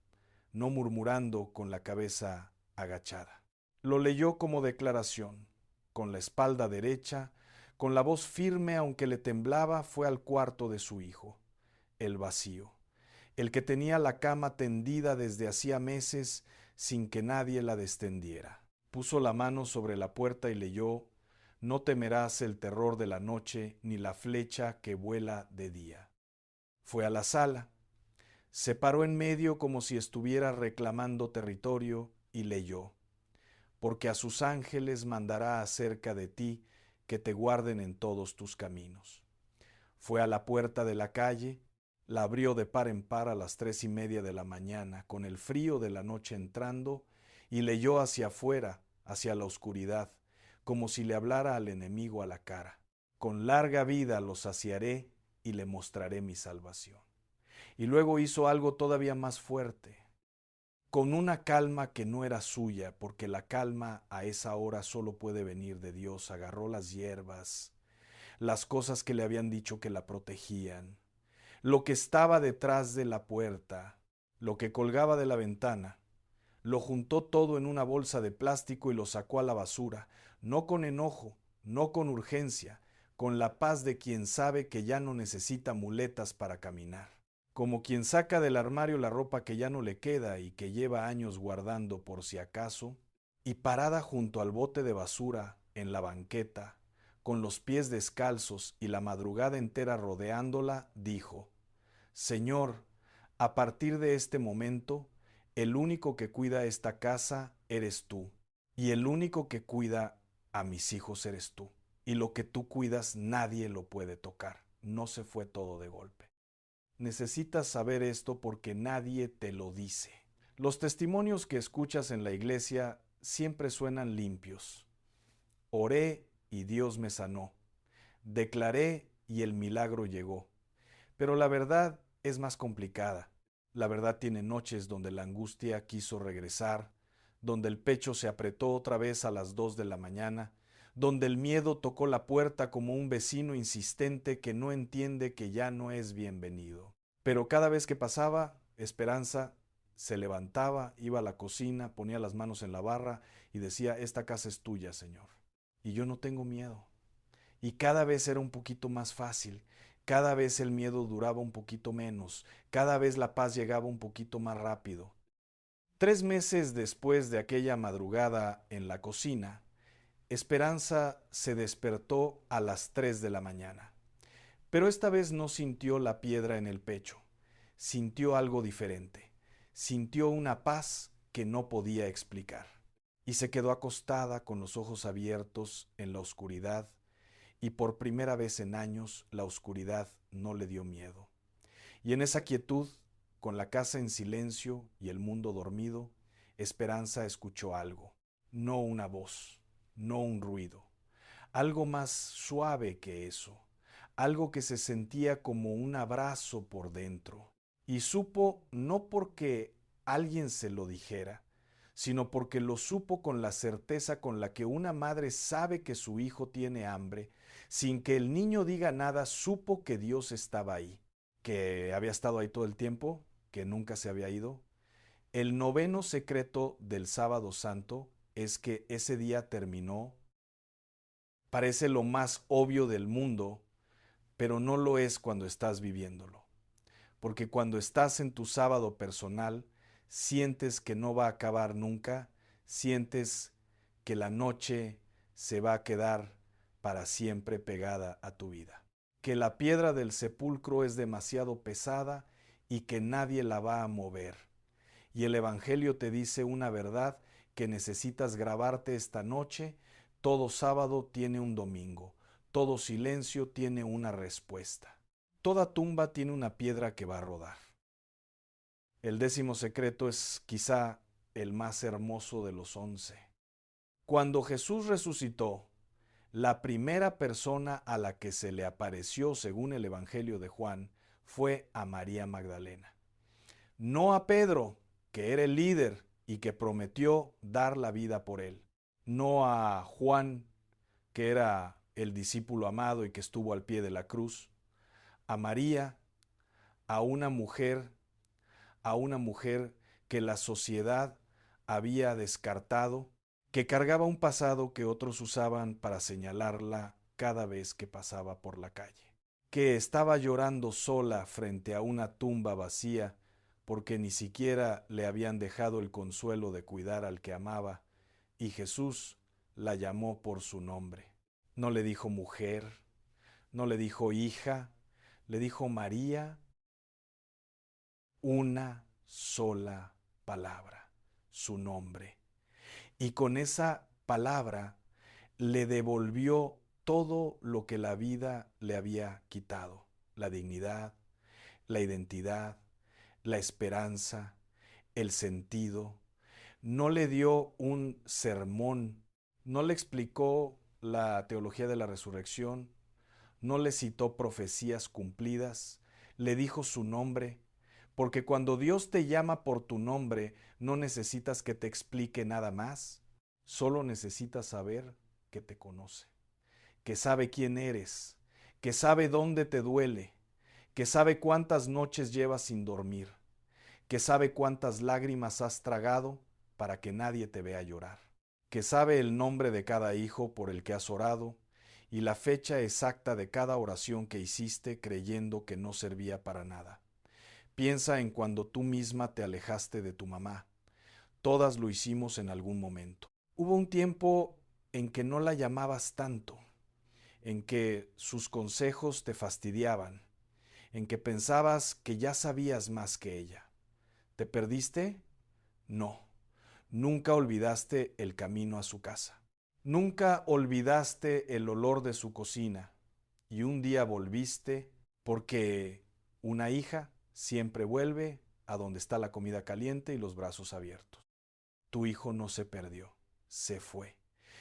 no murmurando con la cabeza agachada. Lo leyó como declaración, con la espalda derecha, con la voz firme aunque le temblaba, fue al cuarto de su hijo, el vacío, el que tenía la cama tendida desde hacía meses sin que nadie la descendiera. Puso la mano sobre la puerta y leyó: no temerás el terror de la noche, ni la flecha que vuela de día. Fue a la sala, se paró en medio como si estuviera reclamando territorio y leyó: porque a sus ángeles mandará acerca de ti que te guarden en todos tus caminos. Fue a la puerta de la calle, la abrió de par en par a las 3:30 de la mañana, con el frío de la noche entrando, y leyó hacia afuera, hacia la oscuridad, como si le hablara al enemigo a la cara. Con larga vida lo saciaré y le mostraré mi salvación. Y luego hizo algo todavía más fuerte. Con una calma que no era suya, porque la calma a esa hora solo puede venir de Dios, agarró las hierbas, las cosas que le habían dicho que la protegían, lo que estaba detrás de la puerta, lo que colgaba de la ventana, lo juntó todo en una bolsa de plástico y lo sacó a la basura, no con enojo, no con urgencia, con la paz de quien sabe que ya no necesita muletas para caminar. Como quien saca del armario la ropa que ya no le queda y que lleva años guardando por si acaso, y parada junto al bote de basura en la banqueta, con los pies descalzos y la madrugada entera rodeándola, dijo: Señor, a partir de este momento, el único que cuida esta casa eres tú, y el único que cuida a mis hijos eres tú, y lo que tú cuidas nadie lo puede tocar. No se fue todo de golpe. Necesitas saber esto porque nadie te lo dice. Los testimonios que escuchas en la iglesia siempre suenan limpios. Oré y Dios me sanó. Declaré y el milagro llegó. Pero la verdad es más complicada. La verdad tiene noches donde la angustia quiso regresar, donde el pecho se apretó otra vez a las 2 de la mañana, donde el miedo tocó la puerta como un vecino insistente que no entiende que ya no es bienvenido. Pero cada vez que pasaba, Esperanza se levantaba, iba a la cocina, ponía las manos en la barra y decía: esta casa es tuya, Señor. Y yo no tengo miedo. Y cada vez era un poquito más fácil, cada vez el miedo duraba un poquito menos, cada vez la paz llegaba un poquito más rápido. 3 meses después de aquella madrugada en la cocina, Esperanza se despertó a las 3 de la mañana. Pero esta vez no sintió la piedra en el pecho, sintió algo diferente, sintió una paz que no podía explicar. Y se quedó acostada con los ojos abiertos en la oscuridad, y por primera vez en años la oscuridad no le dio miedo. Y en esa quietud, con la casa en silencio y el mundo dormido, Esperanza escuchó algo, no una voz, no un ruido, algo más suave que eso, algo que se sentía como un abrazo por dentro. Y supo no porque alguien se lo dijera, sino porque lo supo con la certeza con la que una madre sabe que su hijo tiene hambre, sin que el niño diga nada, supo que Dios estaba ahí, que había estado ahí todo el tiempo, que nunca se había ido. El noveno secreto del Sábado Santo es que ese día terminó. Parece lo más obvio del mundo, pero no lo es cuando estás viviéndolo. Porque cuando estás en tu sábado personal, sientes que no va a acabar nunca, sientes que la noche se va a quedar para siempre pegada a tu vida. Que la piedra del sepulcro es demasiado pesada y que nadie la va a mover. Y el Evangelio te dice una verdad que necesitas grabarte esta noche. Todo sábado tiene un domingo, todo silencio tiene una respuesta. Toda tumba tiene una piedra que va a rodar. El 10º secreto es quizá el más hermoso de los 11. Cuando Jesús resucitó, la primera persona a la que se le apareció, según el Evangelio de Juan, fue a María Magdalena. No a Pedro, que era el líder y que prometió dar la vida por él. No a Juan, que era el discípulo amado y que estuvo al pie de la cruz. A María, a una mujer que la sociedad había descartado, que cargaba un pasado que otros usaban para señalarla cada vez que pasaba por la calle, que estaba llorando sola frente a una tumba vacía porque ni siquiera le habían dejado el consuelo de cuidar al que amaba, y Jesús la llamó por su nombre. No le dijo mujer, no le dijo hija, le dijo María, una sola palabra, su nombre. Y con esa palabra le devolvió todo lo que la vida le había quitado: la dignidad, la identidad, la esperanza, el sentido. No le dio un sermón, no le explicó la teología de la resurrección, no le citó profecías cumplidas, le dijo su nombre, porque cuando Dios te llama por tu nombre, no necesitas que te explique nada más, solo necesitas saber que te conoce, que sabe quién eres, que sabe dónde te duele, que sabe cuántas noches llevas sin dormir, que sabe cuántas lágrimas has tragado para que nadie te vea llorar, que sabe el nombre de cada hijo por el que has orado y la fecha exacta de cada oración que hiciste creyendo que no servía para nada. Piensa en cuando tú misma te alejaste de tu mamá. Todas lo hicimos en algún momento. Hubo un tiempo en que no la llamabas tanto, en que sus consejos te fastidiaban, en que pensabas que ya sabías más que ella. ¿Te perdiste? No. Nunca olvidaste el camino a su casa. Nunca olvidaste el olor de su cocina. Y un día volviste porque una hija siempre vuelve a donde está la comida caliente y los brazos abiertos. Tu hijo no se perdió, se fue.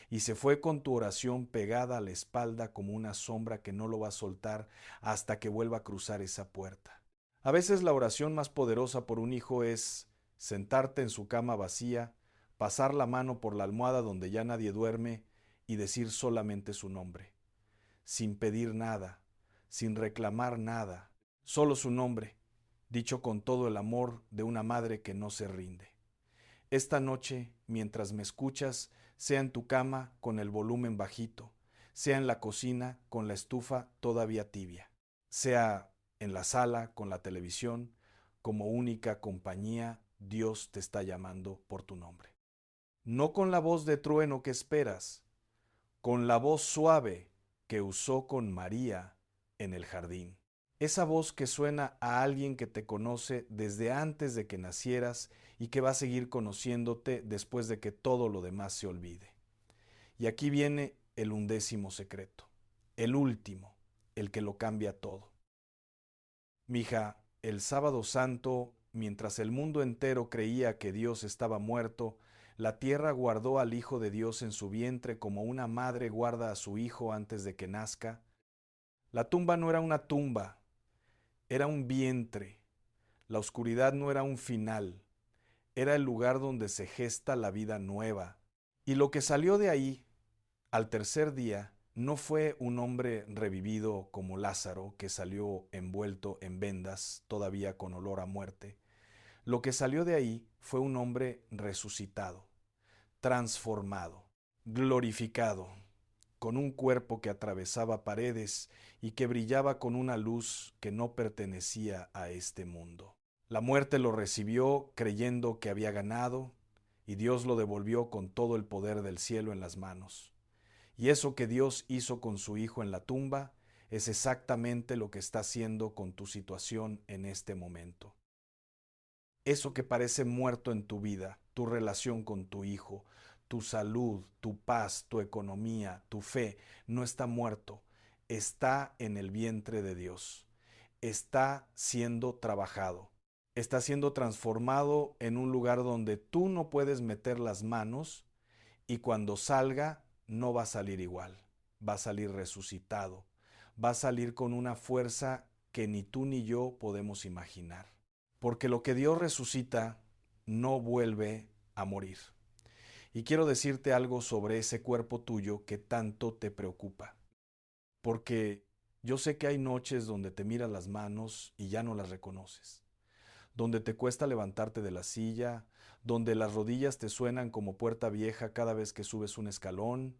Y se fue con tu oración pegada a la espalda como una sombra que no lo va a soltar hasta que vuelva a cruzar esa puerta. A veces la oración más poderosa por un hijo es sentarte en su cama vacía, pasar la mano por la almohada donde ya nadie duerme y decir solamente su nombre, sin pedir nada, sin reclamar nada, solo su nombre, dicho con todo el amor de una madre que no se rinde. Esta noche, mientras me escuchas, sea en tu cama con el volumen bajito, sea en la cocina con la estufa todavía tibia, sea en la sala con la televisión, como única compañía, Dios te está llamando por tu nombre. No con la voz de trueno que esperas, con la voz suave que usó con María en el jardín. Esa voz que suena a alguien que te conoce desde antes de que nacieras y que va a seguir conociéndote después de que todo lo demás se olvide. Y aquí viene el 11º secreto, el último, el que lo cambia todo. Mija, el sábado santo, mientras el mundo entero creía que Dios estaba muerto, la tierra guardó al Hijo de Dios en su vientre como una madre guarda a su hijo antes de que nazca. La tumba no era una tumba, era un vientre. La oscuridad no era un final, era el lugar donde se gesta la vida nueva. Y lo que salió de ahí, al tercer día, no fue un hombre revivido como Lázaro, que salió envuelto en vendas, todavía con olor a muerte. Lo que salió de ahí fue un hombre resucitado, transformado, glorificado, con un cuerpo que atravesaba paredes y que brillaba con una luz que no pertenecía a este mundo. La muerte lo recibió creyendo que había ganado, y Dios lo devolvió con todo el poder del cielo en las manos. Y eso que Dios hizo con su Hijo en la tumba es exactamente lo que está haciendo con tu situación en este momento. Eso que parece muerto en tu vida, tu relación con tu hijo, tu salud, tu paz, tu economía, tu fe, no está muerto, está en el vientre de Dios, está siendo trabajado, está siendo transformado en un lugar donde tú no puedes meter las manos y cuando salga no va a salir igual, va a salir resucitado, va a salir con una fuerza que ni tú ni yo podemos imaginar. Porque lo que Dios resucita no vuelve a morir. Y quiero decirte algo sobre ese cuerpo tuyo que tanto te preocupa. Porque yo sé que hay noches donde te miras las manos y ya no las reconoces. Donde te cuesta levantarte de la silla, donde las rodillas te suenan como puerta vieja cada vez que subes un escalón,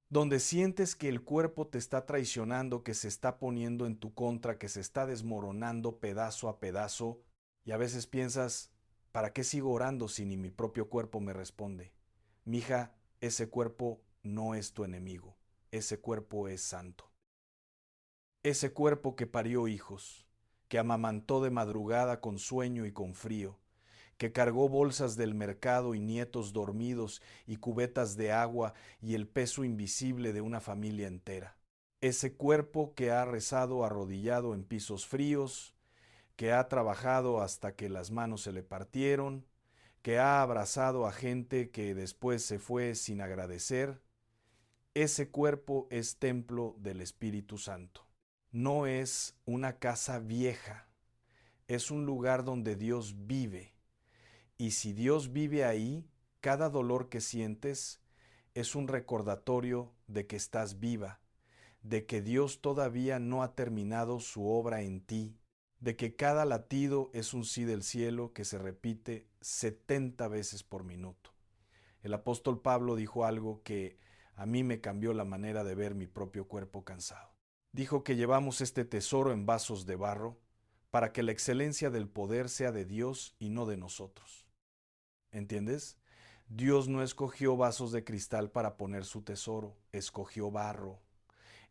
donde sientes que el cuerpo te está traicionando, que se está poniendo en tu contra, que se está desmoronando pedazo a pedazo, y a veces piensas, ¿para qué sigo orando si ni mi propio cuerpo me responde? Mija, ese cuerpo no es tu enemigo, ese cuerpo es santo. Ese cuerpo que parió hijos, que amamantó de madrugada con sueño y con frío, que cargó bolsas del mercado y nietos dormidos y cubetas de agua y el peso invisible de una familia entera. Ese cuerpo que ha rezado arrodillado en pisos fríos, que ha trabajado hasta que las manos se le partieron, que ha abrazado a gente que después se fue sin agradecer. Ese cuerpo es templo del Espíritu Santo. No es una casa vieja, es un lugar donde Dios vive. Y si Dios vive ahí, cada dolor que sientes es un recordatorio de que estás viva, de que Dios todavía no ha terminado su obra en ti, de que cada latido es un sí del cielo que se repite 70 veces por minuto. El apóstol Pablo dijo algo que a mí me cambió la manera de ver mi propio cuerpo cansado. Dijo que llevamos este tesoro en vasos de barro para que la excelencia del poder sea de Dios y no de nosotros. ¿Entiendes? Dios no escogió vasos de cristal para poner su tesoro, escogió barro,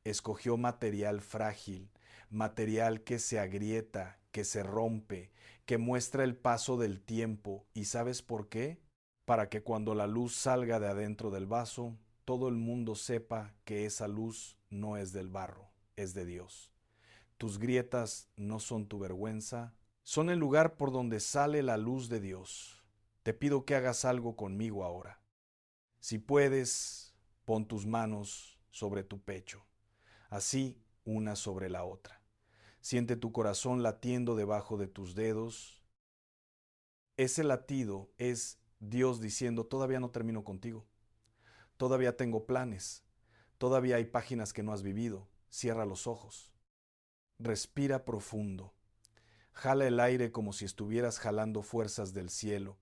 escogió material frágil, material que se agrieta, que se rompe, que muestra el paso del tiempo. ¿Y sabes por qué? Para que cuando la luz salga de adentro del vaso, todo el mundo sepa que esa luz no es del barro, es de Dios. Tus grietas no son tu vergüenza, son el lugar por donde sale la luz de Dios. Te pido que hagas algo conmigo ahora. Si puedes, pon tus manos sobre tu pecho, así una sobre la otra. Siente tu corazón latiendo debajo de tus dedos. Ese latido es Dios diciendo, todavía no termino contigo. Todavía tengo planes. Todavía hay páginas que no has vivido. Cierra los ojos. Respira profundo. Jala el aire como si estuvieras jalando fuerzas del cielo.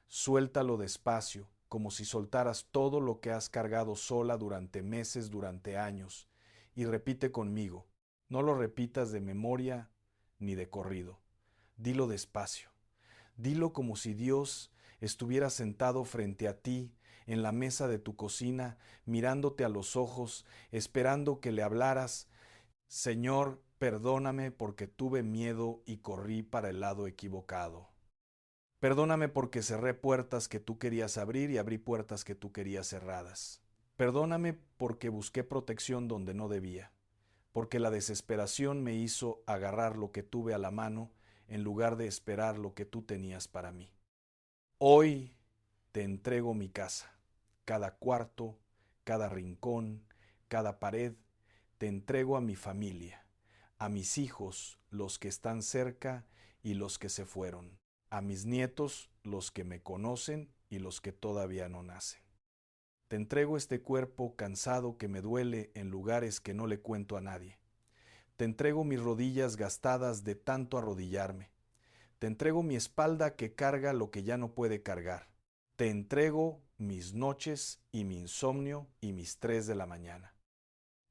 Suéltalo despacio, como si soltaras todo lo que has cargado sola durante meses, durante años. Y repite conmigo. No lo repitas de memoria ni de corrido. Dilo despacio. Dilo como si Dios estuviera sentado frente a ti en la mesa de tu cocina, mirándote a los ojos, esperando que le hablaras. Señor, perdóname porque tuve miedo y corrí para el lado equivocado. Perdóname porque cerré puertas que tú querías abrir y abrí puertas que tú querías cerradas. Perdóname porque busqué protección donde no debía, porque la desesperación me hizo agarrar lo que tuve a la mano en lugar de esperar lo que tú tenías para mí. Hoy te entrego mi casa, cada cuarto, cada rincón, cada pared, te entrego a mi familia, a mis hijos, los que están cerca y los que se fueron, a mis nietos, los que me conocen y los que todavía no nacen. Te entrego este cuerpo cansado que me duele en lugares que no le cuento a nadie. Te entrego mis rodillas gastadas de tanto arrodillarme. Te entrego mi espalda que carga lo que ya no puede cargar. Te entrego mis noches y mi insomnio y mis 3 de la mañana.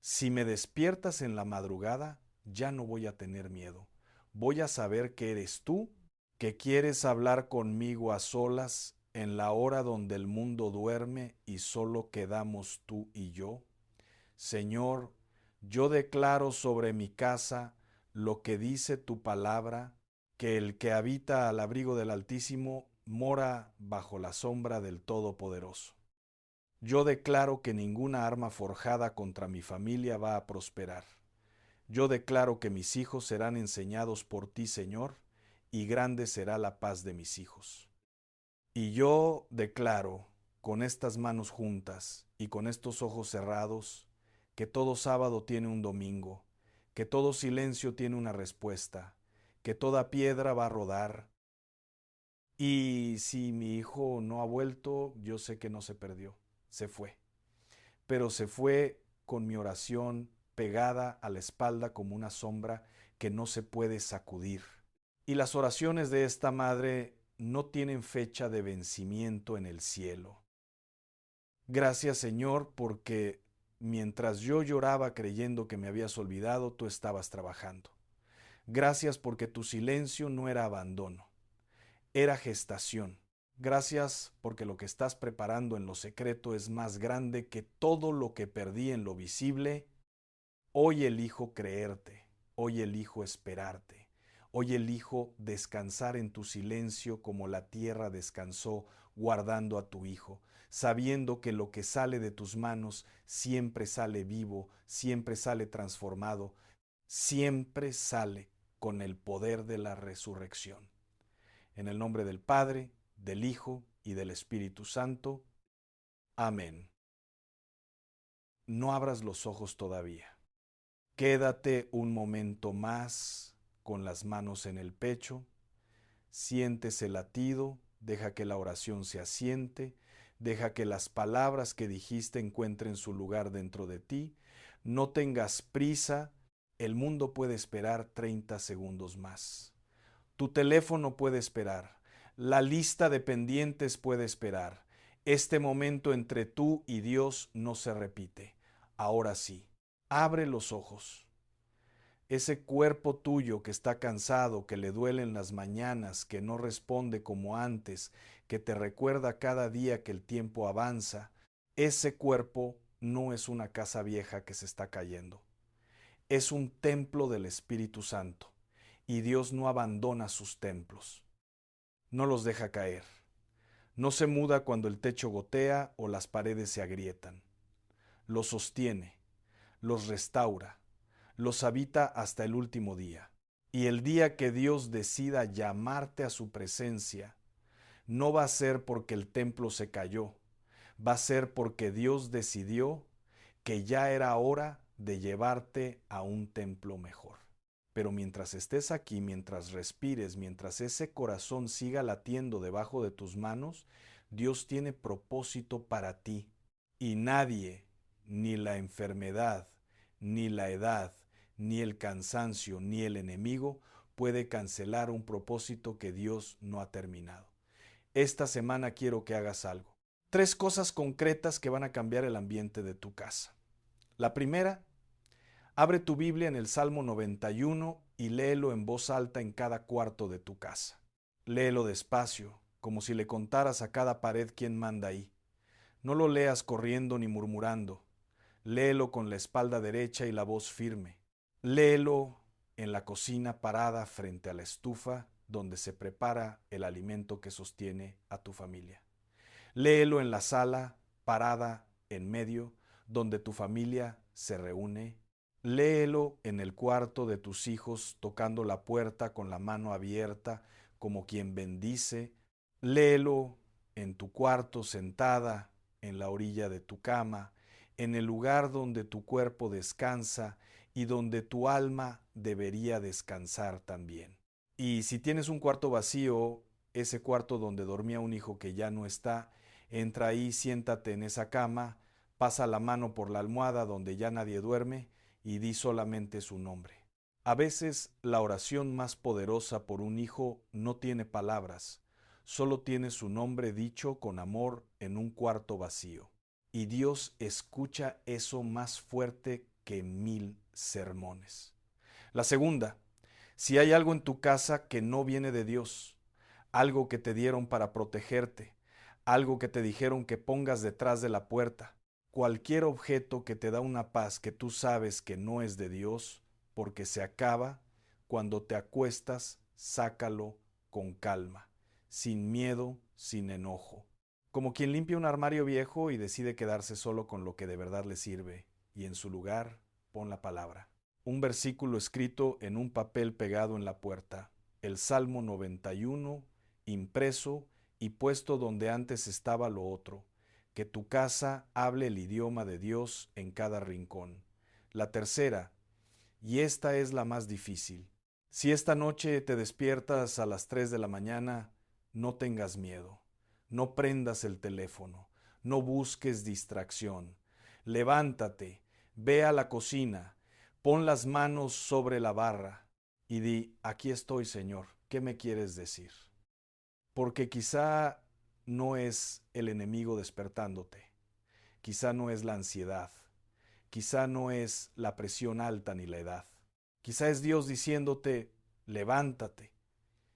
Si me despiertas en la madrugada, ya no voy a tener miedo. Voy a saber que eres tú, que quieres hablar conmigo a solas en la hora donde el mundo duerme y solo quedamos tú y yo. Señor, yo declaro sobre mi casa lo que dice tu palabra, que el que habita al abrigo del Altísimo mora bajo la sombra del Todopoderoso. Yo declaro que ninguna arma forjada contra mi familia va a prosperar. Yo declaro que mis hijos serán enseñados por ti, Señor, y grande será la paz de mis hijos. Y yo declaro, con estas manos juntas y con estos ojos cerrados, que todo sábado tiene un domingo, que todo silencio tiene una respuesta, que toda piedra va a rodar. Y si mi hijo no ha vuelto, yo sé que no se perdió, se fue. Pero se fue con mi oración pegada a la espalda como una sombra que no se puede sacudir. Y las oraciones de esta madre no tienen fecha de vencimiento en el cielo. Gracias, Señor, porque mientras yo lloraba creyendo que me habías olvidado, tú estabas trabajando. Gracias porque tu silencio no era abandono, era gestación. Gracias porque lo que estás preparando en lo secreto es más grande que todo lo que perdí en lo visible. Hoy elijo creerte, hoy elijo esperarte, hoy elijo descansar en tu silencio como la tierra descansó guardando a tu hijo, sabiendo que lo que sale de tus manos siempre sale vivo, siempre sale transformado, siempre sale con el poder de la resurrección. En el nombre del Padre, del Hijo y del Espíritu Santo. Amén. No abras los ojos todavía. Quédate un momento más con las manos en el pecho. Siente ese latido, deja que la oración se asiente, deja que las palabras que dijiste encuentren su lugar dentro de ti. No tengas prisa, el mundo puede esperar 30 segundos más. Tu teléfono puede esperar. La lista de pendientes puede esperar. Este momento entre tú y Dios no se repite. Ahora sí, abre los ojos. Ese cuerpo tuyo que está cansado, que le duelen las mañanas, que no responde como antes, que te recuerda cada día que el tiempo avanza, ese cuerpo no es una casa vieja que se está cayendo. Es un templo del Espíritu Santo. Y Dios no abandona sus templos, no los deja caer, no se muda cuando el techo gotea o las paredes se agrietan, los sostiene, los restaura, los habita hasta el último día. Y el día que Dios decida llamarte a su presencia, no va a ser porque el templo se cayó, va a ser porque Dios decidió que ya era hora de llevarte a un templo mejor. Pero mientras estés aquí, mientras respires, mientras ese corazón siga latiendo debajo de tus manos, Dios tiene propósito para ti. Y nadie, ni la enfermedad, ni la edad, ni el cansancio, ni el enemigo puede cancelar un propósito que Dios no ha terminado. Esta semana quiero que hagas algo. 3 cosas concretas que van a cambiar el ambiente de tu casa. La primera, abre tu Biblia en el Salmo 91 y léelo en voz alta en cada cuarto de tu casa. Léelo despacio, como si le contaras a cada pared quién manda ahí. No lo leas corriendo ni murmurando. Léelo con la espalda derecha y la voz firme. Léelo en la cocina parada frente a la estufa donde se prepara el alimento que sostiene a tu familia. Léelo en la sala parada en medio donde tu familia se reúne. Léelo en el cuarto de tus hijos tocando la puerta con la mano abierta como quien bendice. Léelo en tu cuarto sentada en la orilla de tu cama, en el lugar donde tu cuerpo descansa y donde tu alma debería descansar también. Y si tienes un cuarto vacío, ese cuarto donde dormía un hijo que ya no está, entra ahí, siéntate en esa cama, pasa la mano por la almohada donde ya nadie duerme y di solamente su nombre. A veces la oración más poderosa por un hijo no tiene palabras, solo tiene su nombre dicho con amor en un cuarto vacío. Y Dios escucha eso más fuerte que 1000 sermones. La segunda, si hay algo en tu casa que no viene de Dios, algo que te dieron para protegerte, algo que te dijeron que pongas detrás de la puerta, cualquier objeto que te da una paz que tú sabes que no es de Dios, porque se acaba, cuando te acuestas, sácalo con calma, sin miedo, sin enojo. Como quien limpia un armario viejo y decide quedarse solo con lo que de verdad le sirve, y en su lugar pon la palabra. Un versículo escrito en un papel pegado en la puerta, el Salmo 91, impreso y puesto donde antes estaba lo otro, que tu casa hable el idioma de Dios en cada rincón. La tercera, y esta es la más difícil, si esta noche te despiertas a las 3 de la mañana, no tengas miedo, no prendas el teléfono, no busques distracción. Levántate, ve a la cocina, pon las manos sobre la barra y di, aquí estoy, Señor, ¿qué me quieres decir? Porque quizá no es el enemigo despertándote, quizá no es la ansiedad, quizá no es la presión alta ni la edad. Quizá es Dios diciéndote, levántate,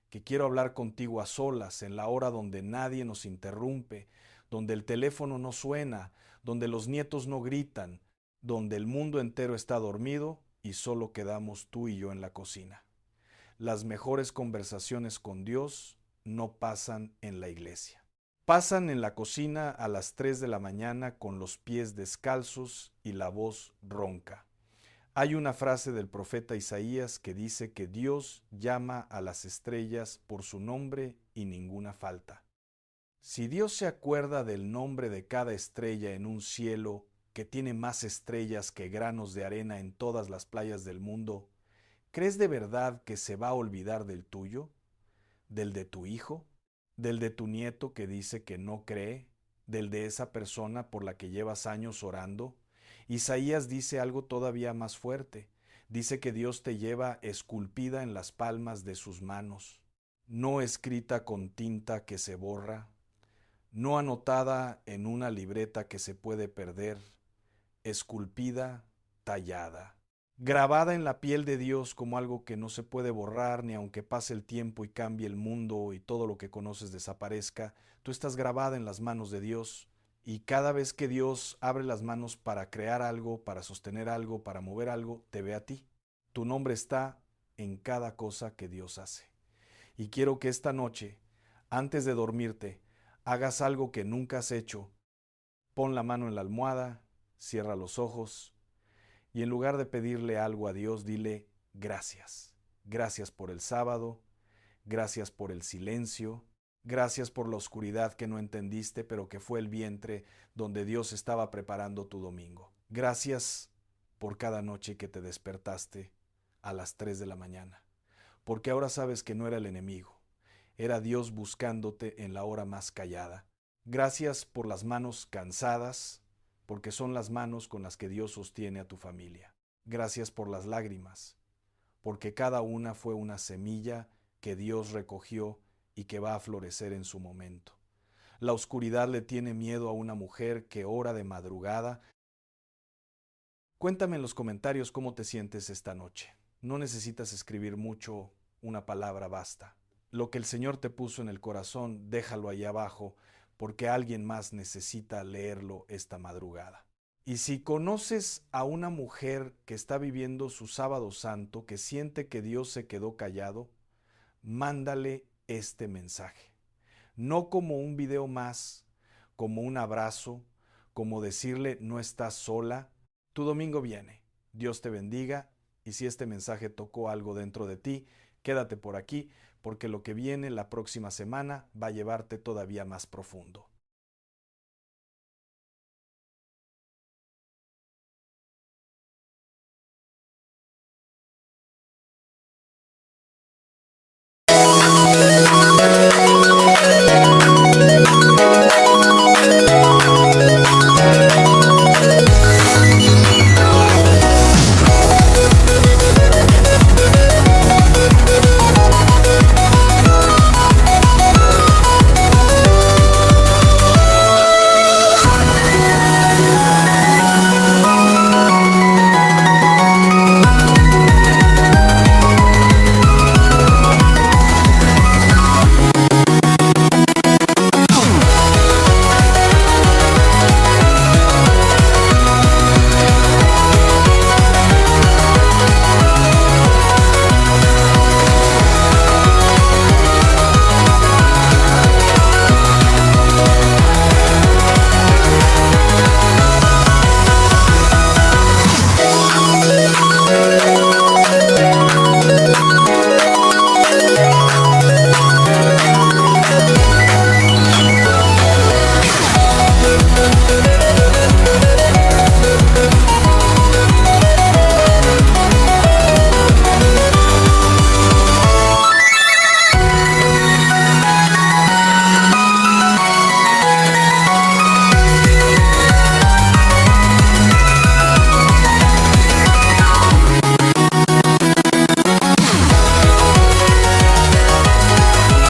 que quiero hablar contigo a solas, en la hora donde nadie nos interrumpe, donde el teléfono no suena, donde los nietos no gritan, donde el mundo entero está dormido y solo quedamos tú y yo en la cocina. Las mejores conversaciones con Dios no pasan en la iglesia. Pasan en la cocina a las 3 de la mañana con los pies descalzos y la voz ronca. Hay una frase del profeta Isaías que dice que Dios llama a las estrellas por su nombre y ninguna falta. Si Dios se acuerda del nombre de cada estrella en un cielo que tiene más estrellas que granos de arena en todas las playas del mundo, ¿crees de verdad que se va a olvidar del tuyo? ¿Del de tu hijo? ¿Del de tu nieto que dice que no cree? ¿Del de esa persona por la que llevas años orando? Isaías dice algo todavía más fuerte. Dice que Dios te lleva esculpida en las palmas de sus manos, no escrita con tinta que se borra, no anotada en una libreta que se puede perder, esculpida, tallada, grabada en la piel de Dios como algo que no se puede borrar ni aunque pase el tiempo y cambie el mundo y todo lo que conoces desaparezca. Tú estás grabada en las manos de Dios. Y cada vez que Dios abre las manos para crear algo, para sostener algo, para mover algo, te ve a ti. Tu nombre está en cada cosa que Dios hace. Y quiero que esta noche, antes de dormirte, hagas algo que nunca has hecho. Pon la mano en la almohada, cierra los ojos y en lugar de pedirle algo a Dios, dile gracias. Gracias por el sábado, gracias por el silencio, gracias por la oscuridad que no entendiste, pero que fue el vientre donde Dios estaba preparando tu domingo. Gracias por cada noche que te despertaste a las 3 de la mañana, porque ahora sabes que no era el enemigo, era Dios buscándote en la hora más callada. Gracias por las manos cansadas, porque son las manos con las que Dios sostiene a tu familia. Gracias por las lágrimas, porque cada una fue una semilla que Dios recogió y que va a florecer en su momento. La oscuridad le tiene miedo a una mujer que ora de madrugada. Cuéntame en los comentarios cómo te sientes esta noche. No necesitas escribir mucho, una palabra basta. Lo que el Señor te puso en el corazón, déjalo ahí abajo, porque alguien más necesita leerlo esta madrugada. Y si conoces a una mujer que está viviendo su sábado santo, que siente que Dios se quedó callado, mándale este mensaje. No como un video más, como un abrazo, como decirle no estás sola. Tu domingo viene. Dios te bendiga, y si este mensaje tocó algo dentro de ti, quédate por aquí, porque lo que viene la próxima semana va a llevarte todavía más profundo.